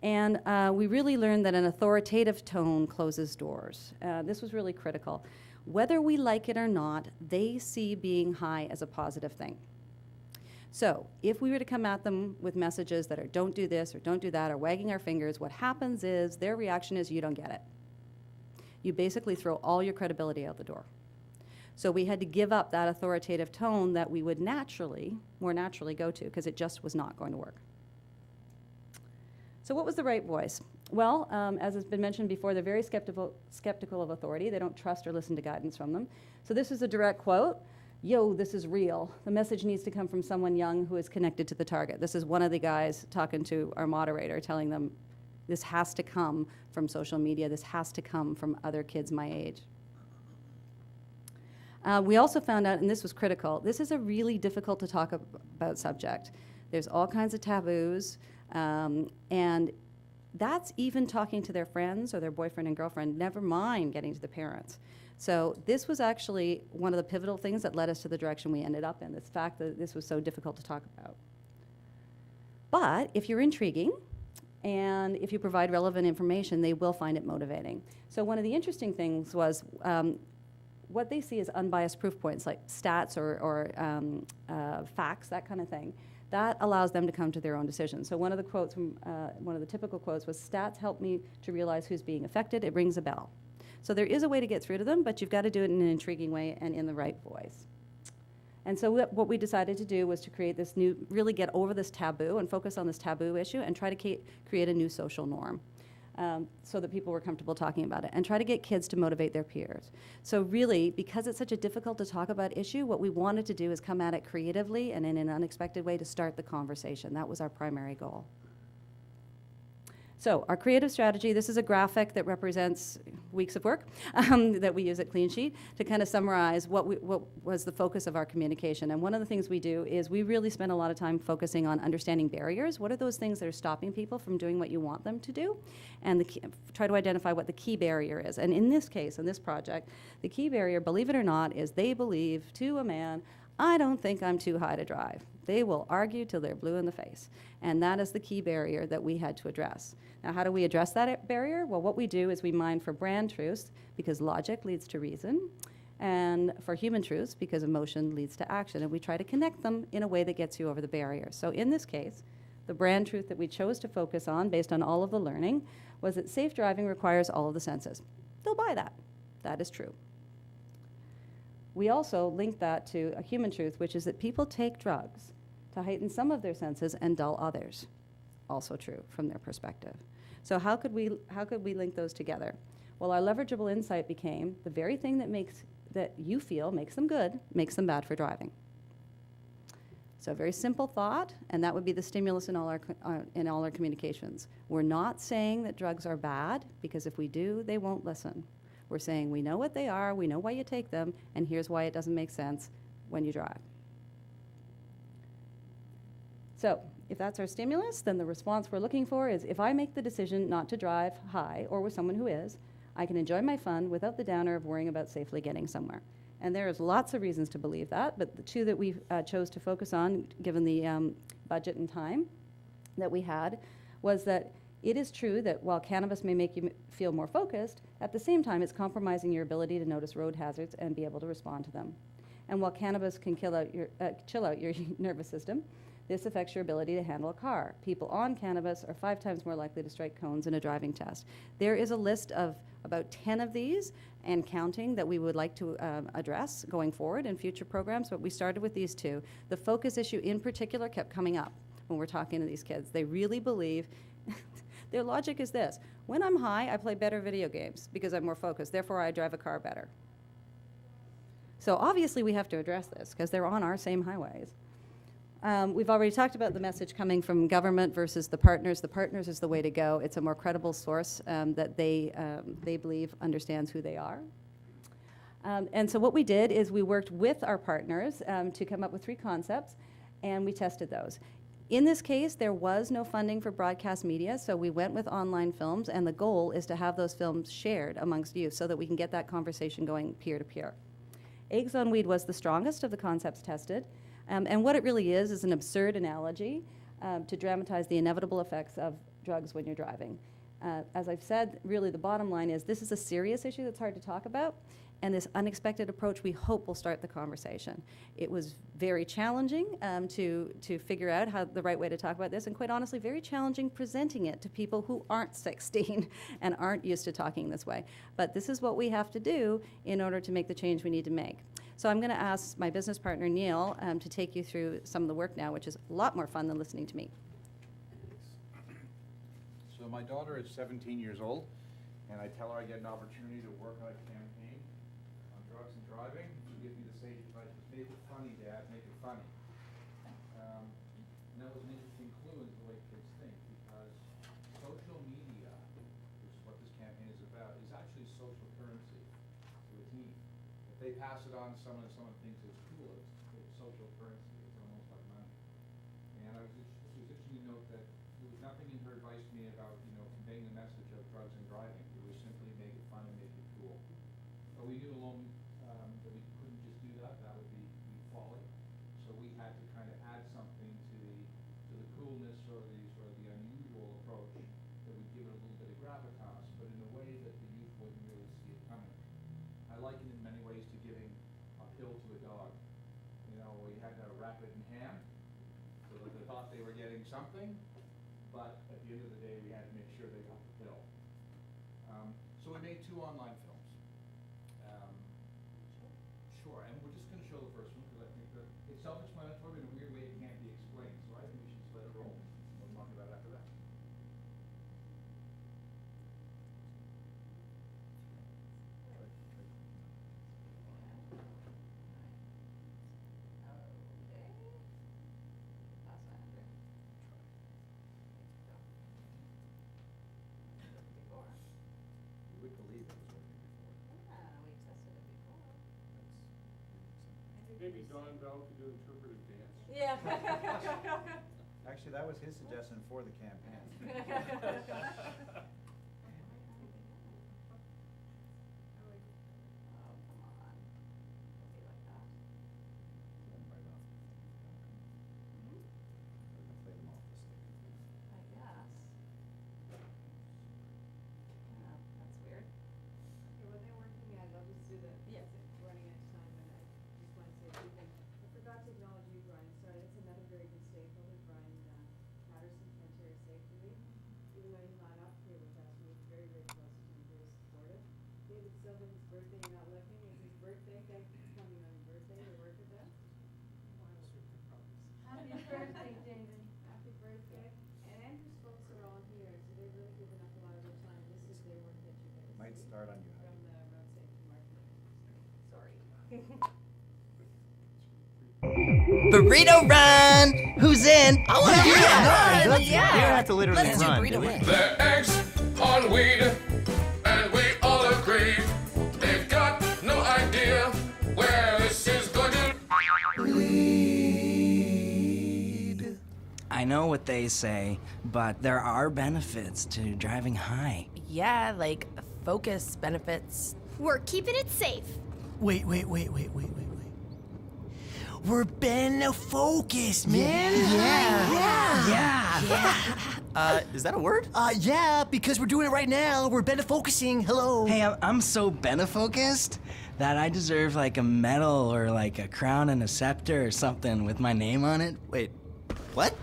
And we really learned that an authoritative tone closes doors. This was really critical. Whether we like it or not, they see being high as a positive thing. So if we were to come at them with messages that are don't do this or don't do that or wagging our fingers, what happens is their reaction is you don't get it. You basically throw all your credibility out the door. So we had to give up that authoritative tone that we would more naturally go to, because it just was not going to work. So what was the right voice? Well, as has been mentioned before, they're very skeptical of authority. They don't trust or listen to guidance from them. So this is a direct quote. Yo, this is real. The message needs to come from someone young who is connected to the target. This is one of the guys talking to our moderator, telling them this has to come from social media. This has to come from other kids my age. We also found out, and this was critical, this is a really difficult to talk about subject. There's all kinds of taboos, and that's even talking to their friends or their boyfriend and girlfriend, never mind getting to the parents. So this was actually one of the pivotal things that led us to the direction we ended up in, this fact that this was so difficult to talk about. But if you're intriguing, and if you provide relevant information, they will find it motivating. So one of the interesting things was what they see as unbiased proof points, like stats or facts, that kind of thing. That allows them to come to their own decisions. So one of the quotes from one of the typical quotes was, "Stats help me to realize who's being affected. It rings a bell." So there is a way to get through to them, but you've got to do it in an intriguing way and in the right voice. And so what we decided to do was to create this new, really get over this taboo and focus on this taboo issue and try to create a new social norm. So that people were comfortable talking about it, and try to get kids to motivate their peers. So really, because it's such a difficult to talk about issue, what we wanted to do is come at it creatively and in an unexpected way to start the conversation. That was our primary goal. So our creative strategy, this is a graphic that represents weeks of work that we use at Clean Sheet to kind of summarize what was the focus of our communication. And one of the things we do is we really spend a lot of time focusing on understanding barriers. What are those things that are stopping people from doing what you want them to do? And try to identify what the key barrier is. And in this case, in this project, the key barrier, believe it or not, is they believe to a man, I don't think I'm too high to drive. They will argue till they're blue in the face. And that is the key barrier that we had to address. Now, how do we address that barrier? Well, what we do is we mine for brand truths, because logic leads to reason, and for human truths, because emotion leads to action. And we try to connect them in a way that gets you over the barrier. So in this case, the brand truth that we chose to focus on, based on all of the learning, was that safe driving requires all of the senses. They'll buy that. That is true. We also link that to a human truth, which is that people take drugs to heighten some of their senses and dull others. Also true from their perspective. So how could we link those together? Well, our leverageable insight became the very thing that you feel makes them good, makes them bad for driving. So a very simple thought, and that would be the stimulus in all our communications. We're not saying that drugs are bad, because if we do, they won't listen. We're saying we know what they are, we know why you take them, and here's why it doesn't make sense when you drive. So if that's our stimulus, then the response we're looking for is, if I make the decision not to drive high or with someone who is, I can enjoy my fun without the downer of worrying about safely getting somewhere. And there's lots of reasons to believe that, but the two that we chose to focus on, given the budget and time that we had, was that it is true that while cannabis may make you feel more focused, at the same time it's compromising your ability to notice road hazards and be able to respond to them. And while cannabis can chill out your nervous system, this affects your ability to handle a car. People on cannabis are 5 times more likely to strike cones in a driving test. There is a list of about 10 of these and counting that we would like to address going forward in future programs, but we started with these 2. The focus issue in particular kept coming up when we're talking to these kids. They really believe, their logic is this: when I'm high, I play better video games because I'm more focused, therefore I drive a car better. So obviously we have to address this because they're on our same highways. We've already talked about the message coming from government versus the partners. The partners is the way to go. It's a more credible source that they believe understands who they are. And so what we did is we worked with our partners to come up with 3 concepts, and we tested those. In this case, there was no funding for broadcast media, so we went with online films, and the goal is to have those films shared amongst youth so that we can get that conversation going peer to peer. Eggs on weed was the strongest of the concepts tested. And what it really is an absurd analogy to dramatize the inevitable effects of drugs when you're driving. As I've said, really the bottom line is this is a serious issue that's hard to talk about, and this unexpected approach we hope will start the conversation. It was very challenging to figure out how the right way to talk about this, and quite honestly, very challenging presenting it to people who aren't 16 and aren't used to talking this way. But this is what we have to do in order to make the change we need to make. So I'm going to ask my business partner, Neil, to take you through some of the work now, which is a lot more fun than listening to me. So my daughter is 17 years old, and I tell her I get an opportunity to work on a campaign on drugs and driving. She gives me the sage advice, make it funny, Dad, make it funny. And that was an interesting clue into the way kids think, because social media, which is what this campaign is about, is actually social currency to a teen. If they pass it on to someone thinks it's cool, it's social currency. It's almost like money. And it was interesting to note that there was nothing in her advice to me about, conveying the message of drugs and driving. It was simply make it fun and make it cool. But we knew alone that we couldn't just do that. That would be folly. So we had to kind of add something to the coolness or the unusual approach that would give it a little bit of gravitas, but in a way that the youth wouldn't really see it coming. I liken it in many ways to giving a pill to a dog. We had to wrap it in ham so that they thought they were getting something, but at the end of the day, we had to make sure they got the pill. So we made 2 online films. Sure, and we're just going to show the first one because I think that it's self-explanatory, but in a weird way it can't be explained. So I think we should just let it roll. We'll talk about it after that. You would believe it was working before. Maybe Don Bell could do interpretive dance. Yeah. Actually, that was his suggestion for the campaign. Play them off the stick. That's weird. Okay, when they're working at, I'll just do the, running out of time, and I just want to say a few things. I forgot to acknowledge you, Brian, sorry, that's another very good stakeholder, Brian Patterson, Frontier Safety League. Even though he's not up here with us, we're very, very close to him, very supportive. David Silva, his birthday, you're not looking, it's his birthday, thank you for coming on your birthday to work with us. Happy birthday, David. Happy birthday. And Andrew's folks are all here, so they've really given up a lot of their time. This is their work that you guys Might do start on you, from Heidi. the road safety marketing. Sorry. Burrito run! Who's in? I want to do that. You don't have to literally Let's do run, burrito do we? run. They're eggs on weed, and we all agree they've got no idea where this is going to lead. I know what they say, but there are benefits to driving high. Yeah, like focus benefits. We're keeping it safe. Wait. We're focused, man. Yeah. Is that a word? Yeah, because we're doing it right now. We're focusing. Hello. Hey, I'm so focused that I deserve like a medal or like a crown and a scepter or something with my name on it. Wait, what?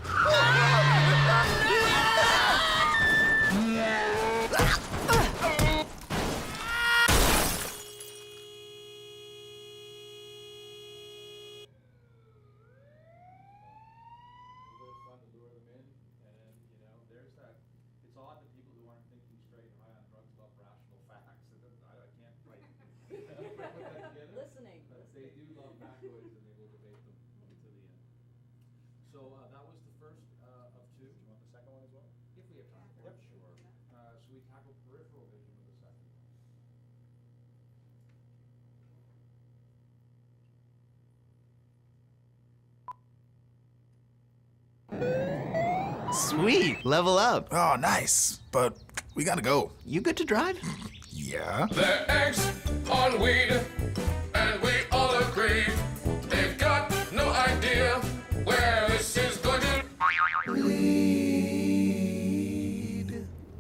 Fun to lure them in, and there's that. It's odd that people who aren't thinking straight and high on drugs love rational facts. I can't quite put that together. Listening. But they do love factoids, and they will debate them to the end. So that was the first of 2. Do you want the second one as well? If we have time. Yep, sure. So we tackled peripheral vision with the second one. Sweet, level up. Oh, nice. But we gotta go. You good to drive? Yeah. They're eggs on weed, and we all agree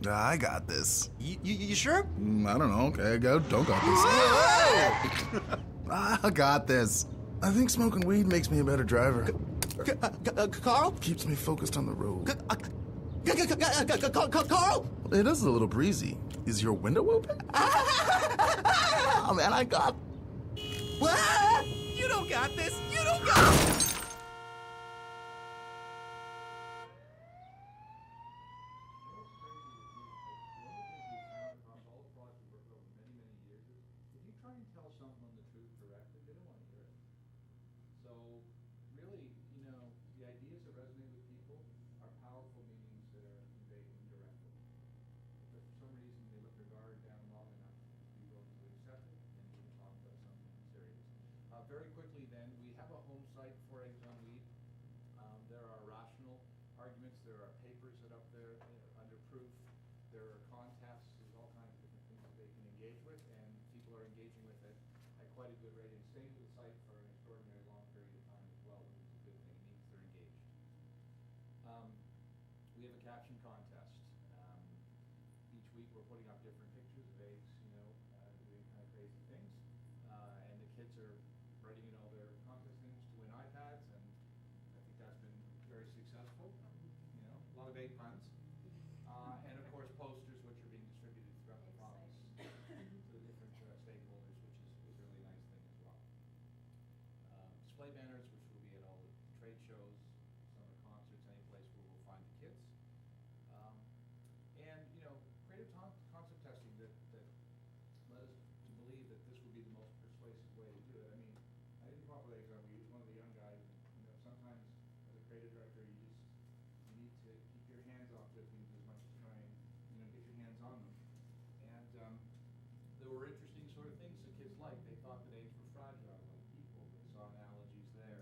I got this. You sure? I don't know. Okay, don't got this. I got this. I think smoking weed makes me a better driver. Carl? Keeps me focused on the road. Carl? It is a little breezy. Is your window open? Oh, man, I got... What? You don't got this. You don't got... So, really, you know, the ideas that resonate with people are powerful meanings that are conveyed indirectly. But for some reason, they let their guard down long enough to be willing to accept it, and we can talk about something serious. Very quickly then, we have a home site for eggs on weed. There are rational arguments, there are papers that are up there under proof, there are contests, there's all kinds of different things that they can engage with, and people are engaging with it at quite a good rate and staying with the site for an extraordinary long period of time as well, which is a good thing. It means they're engaged. We have a caption contest. Each week we're putting up different pictures of eggs, you know, doing kind of crazy things. And the kids are writing in all their contest things to win iPads, and I think that's been very successful. You know, a lot of egg puns. And of course posters which are being distributed throughout the province to the different stakeholders, which is a really nice thing as well. Display banners, which will be at all the trade shows, some of the concerts, any place where we'll find the kids. And, you know, creative concept testing that led us to believe that this would be the most persuasive way to do it. I mean, I didn't come up with eggs on weed. One of the young guys, you know, sometimes as a creative director, you need to keep your hands off the things as much as try and, you know, get your hands on them. And there were interesting sort of things that kids liked. They thought that eggs were fragile, like people. They saw analogies there.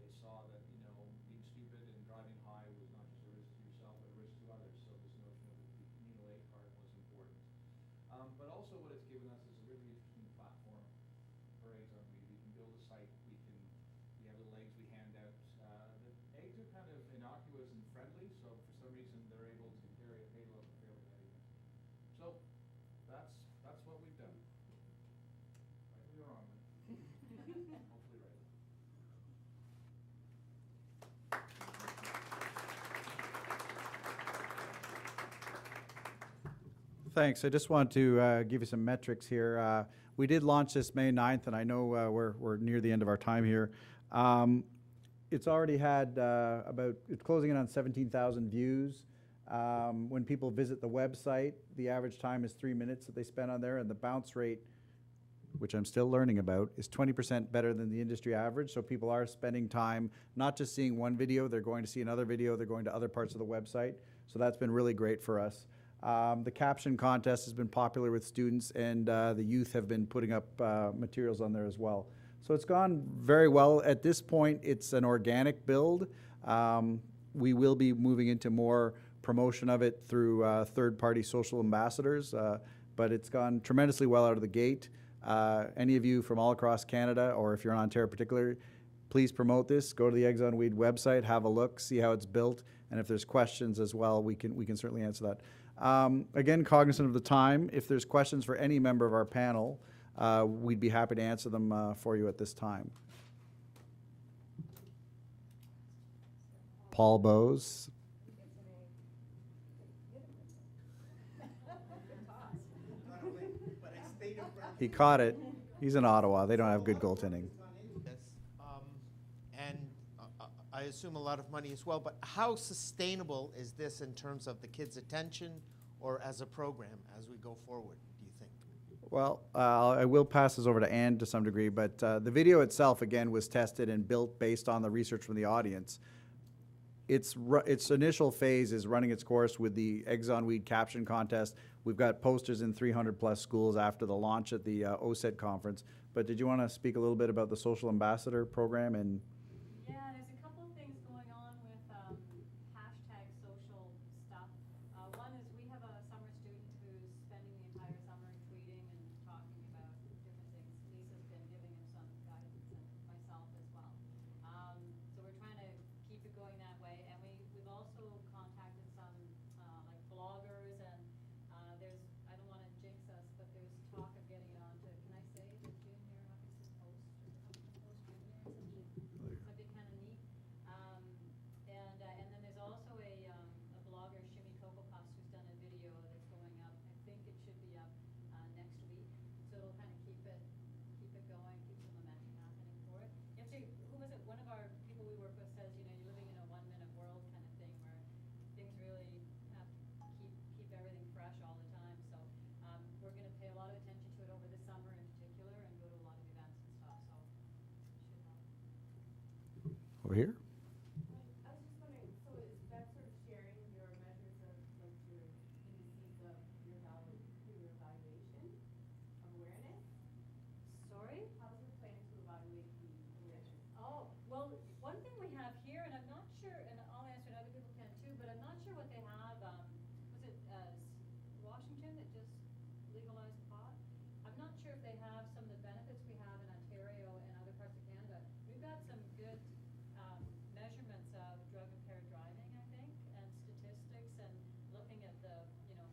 They saw that, you know, being stupid and driving high was not just a risk to yourself, but a risk to others. So this notion of the communal aid part was important. But also what it's given us is a really interesting platform for eggs on weed. We can build a site. We have little eggs we hand out. The eggs are kind of innocuous and friendly, so for some reason they're able to carry a payload fairly heavy. So that's what we've done. Rightly or wrongly. Hopefully right. Thanks. I just want to give you some metrics here. We did launch this May 9th, and I know we're near the end of our time here. It's already had it's closing in on 17,000 views. When people visit the website, the average time is 3 minutes that they spend on there, and the bounce rate, which I'm still learning about, is 20% better than the industry average. So people are spending time not just seeing one video, they're going to see another video, they're going to other parts of the website. So that's been really great for us. The caption contest has been popular with students, and the youth have been putting up materials on there as well. So it's gone very well. At this point, it's an organic build. We will be moving into more promotion of it through third-party social ambassadors, but it's gone tremendously well out of the gate. Any of you from all across Canada, or if you're in Ontario in particular, please promote this. Go to the Eggs on Weed website, have a look, see how it's built, and if there's questions as well, we can certainly answer that. Again, cognizant of the time, if there's questions for any member of our panel, we'd be happy to answer them for you at this time. Paul Bowes. He caught it. He's in Ottawa. They don't have good goaltending. And I assume a lot of money as well, but how sustainable is this in terms of the kids' attention or as a program as we go forward, do you think? Well, I will pass this over to Ann to some degree, but the video itself, again, was tested and built based on the research from the audience. Its initial phase is running its course with the Eggs on Weed caption contest. We've got posters in 300 plus schools after the launch at the OSED conference. But did you want to speak a little bit about the social ambassador program? And Yeah, there's a couple of things going on with hashtag social stuff. One is we have a summer student who's spending the entire summer tweeting and talking about different things. Lisa's been giving him some guidance, and myself as well. So we're trying to keep it going that way. And we've also contacted some like bloggers over here. I was just wondering, so is that sort of sharing your measures of, like, your indices of your evaluation of awareness? Sorry? How does it play into evaluate the awareness? Oh, well, one thing we have here, and I'm not sure, and I'll answer it, other people can too, but I'm not sure what they have, was it, Washington that just legalized pot? I'm not sure if they have some of the benefits we have in Ontario and other parts of Canada. We've got some good, measurements of drug impaired driving, I think, and statistics, and looking at the,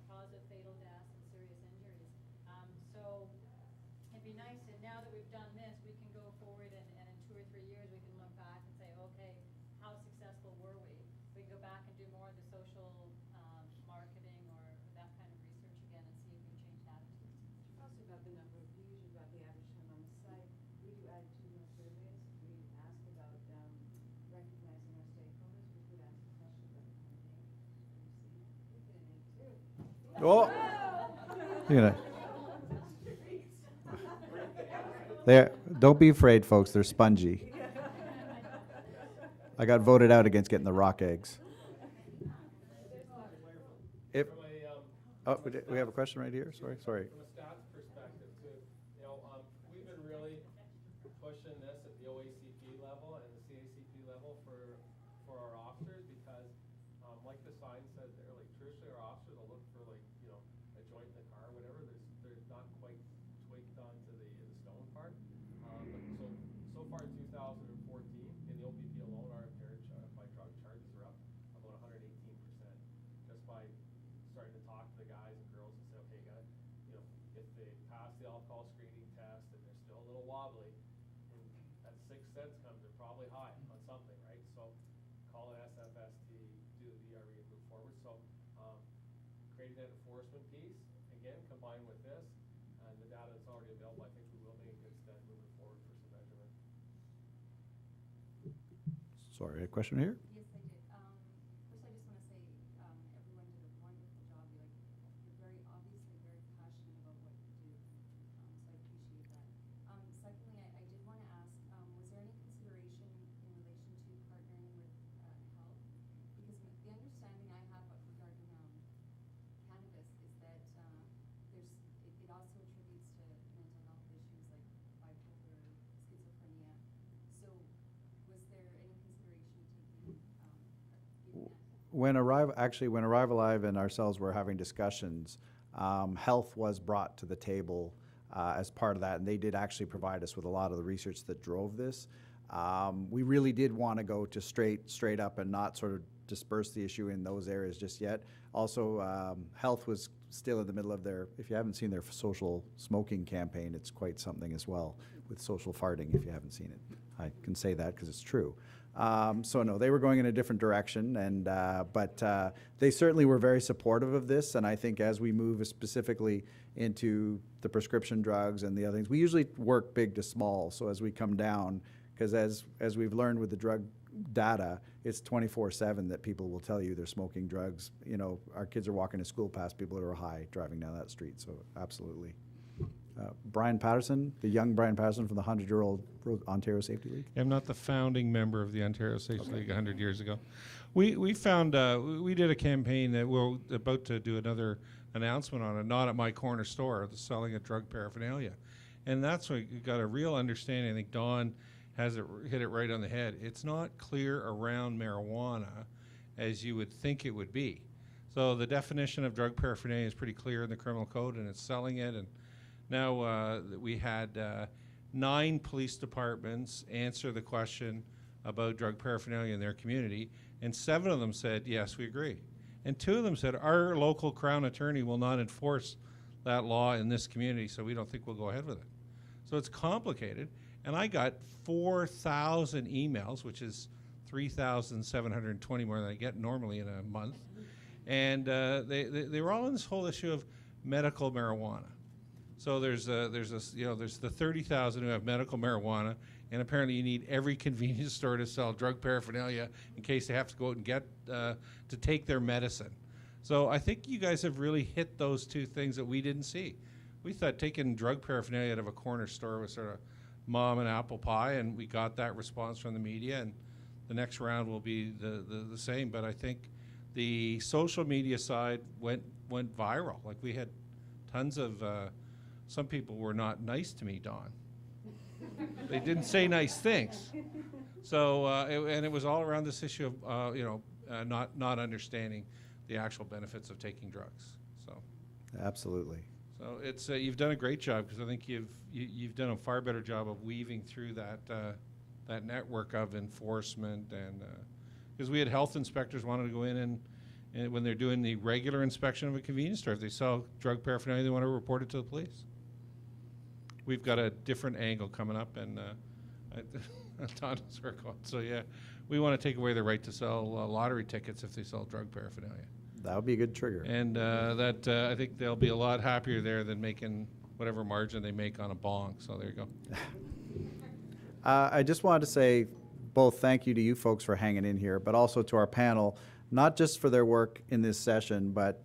cause of fatal deaths and serious injuries. So it'd be nice, and now that we've done this, we can go forward and in 2 or 3 years, we can look back and say, okay, how successful were we? We can go back and do more of the social marketing or that kind of research again and see if we can change attitudes. It's also about the number of views, you've got the average time on the site. We do attitudinal surveys. We ask about recognizing our stakeholders. We could ask a question about the campaign. We get an 8 too. Oh! You know. Don't be afraid, folks. They're spongy. I got voted out against getting the rock eggs. If, we have a question right here. Sorry. From a stats perspective too, we've been really pushing this at the OACP level and the CACP level for our officers because, like the sign said there, like traditionally our officers will look for like, a joint in the car or whatever. They're not quite tweaked onto the stone part. But so far in 2014, in the OPP alone, our impaired by drug charges are up about 118%, just by starting to talk to the guys and girls and say, okay, guys, if they pass the alcohol screening test and they're still a little wobbly, and that sixth sense comes, they're probably high on something, right? So call an SFST, do the VRE and move forward. So creating that enforcement piece, again, combined with this, and the data that's already available, I think we will make a good step moving forward for some measurement. sorry, a question here? Yes, I did. First, I just want to say everyone did a wonderful job. You're very obviously very passionate about what you do, so I appreciate that. Secondly, I did want to ask, was there any consideration in relation to partnering with health? Because the understanding I have regarding cannabis is that it also attributes to mental health issues like bipolar, schizophrenia. So was there any consideration taken given that? When Arrive Alive and ourselves were having discussions, health was brought to the table as part of that, and they did actually provide us with a lot of the research that drove this. We really did want to go to straight up and not sort of disperse the issue in those areas just yet. Also, health was still in the middle of if you haven't seen their social smoking campaign, it's quite something as well, with social farting, if you haven't seen it. I can say that because it's true. So no, they were going in a different direction, and but they certainly were very supportive of this. And I think as we move specifically into the prescription drugs and the other things, we usually work big to small. So as we come down, because as we've learned with the drug data, it's 24/7 that people will tell you they're smoking drugs. Our kids are walking to school past people that are high driving down that street. So absolutely. Brian Patterson, the young Brian Patterson from the 100-year-old Ontario Safety League. I'm not the founding member of the Ontario Safety League 100 years ago. We found, we did a campaign that we're about to do another announcement on it, not at my corner store, the selling of drug paraphernalia. And that's why you got a real understanding. I think Don has hit it right on the head. It's not clear around marijuana as you would think it would be. So the definition of drug paraphernalia is pretty clear in the criminal code, and it's selling it. And now we had 9 police departments answer the question about drug paraphernalia in their community, and 7 of them said, yes, we agree. And 2 of them said, our local Crown attorney will not enforce that law in this community, so we don't think we'll go ahead with it. So it's complicated. And I got 4,000 emails, which is 3,720 more than I get normally in a month. And they were all on this whole issue of medical marijuana. So there's the 30,000 who have medical marijuana, and apparently you need every convenience store to sell drug paraphernalia in case they have to go out and get to take their medicine. So I think you guys have really hit those 2 things that we didn't see. We thought taking drug paraphernalia out of a corner store was sort of mom and apple pie, and we got that response from the media, and the next round will be the same. But I think the social media side went viral. Like we had tons of, some people were not nice to me, Don. They didn't say nice things. So, and it was all around this issue of, not understanding the actual benefits of taking drugs. So, Absolutely. so it's you've done a great job, because I think you've done a far better job of weaving through that network of enforcement, and because we had health inspectors wanted to go in and when they're doing the regular inspection of a convenience store, if they sell drug paraphernalia, they want to report it to the police. We've got a different angle coming up, and Donna's work on. So yeah, we want to take away the right to sell lottery tickets if they sell drug paraphernalia. That would be a good trigger. And I think they'll be a lot happier there than making whatever margin they make on a bong. So there you go. I just wanted to say both thank you to you folks for hanging in here, but also to our panel, not just for their work in this session, but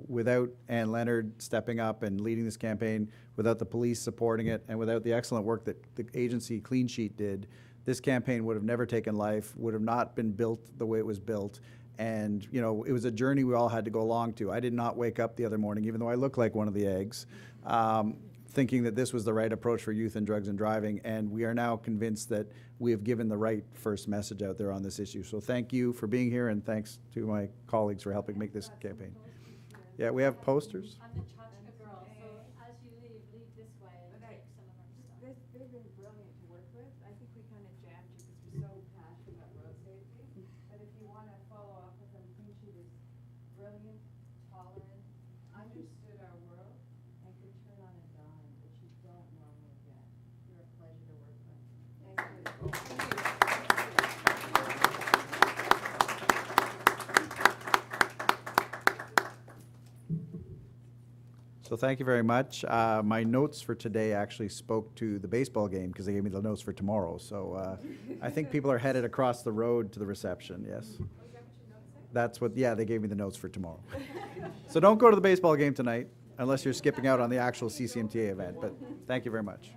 without Ann Leonard stepping up and leading this campaign, without the police supporting it, and without the excellent work that the agency Clean Sheet did, this campaign would have never taken life, would have not been built the way it was built. And it was a journey we all had to go along to. I did not wake up the other morning, even though I look like one of the eggs, thinking that this was the right approach for youth and drugs and driving. And we are now convinced that we have given the right first message out there on this issue. So thank you for being here, and thanks to my colleagues for helping make this campaign. Yeah, we have posters. I'm the Chachka girl, so as you leave this way and take some of our stuff. They've been brilliant to work with. I think we kind of jammed you because we're so passionate about road safety. But if you want to follow up with them, Clean Sheet is brilliant, tolerant, understood our world, and could turn on a dime, which you don't normally get. You're a pleasure to work with. Thank you. So thank you very much. My notes for today actually spoke to the baseball game, because they gave me the notes for tomorrow. So I think people are headed across the road to the reception, yes. That's what, yeah, they gave me the notes for tomorrow. So don't go to the baseball game tonight unless you're skipping out on the actual CCMTA event, but thank you very much.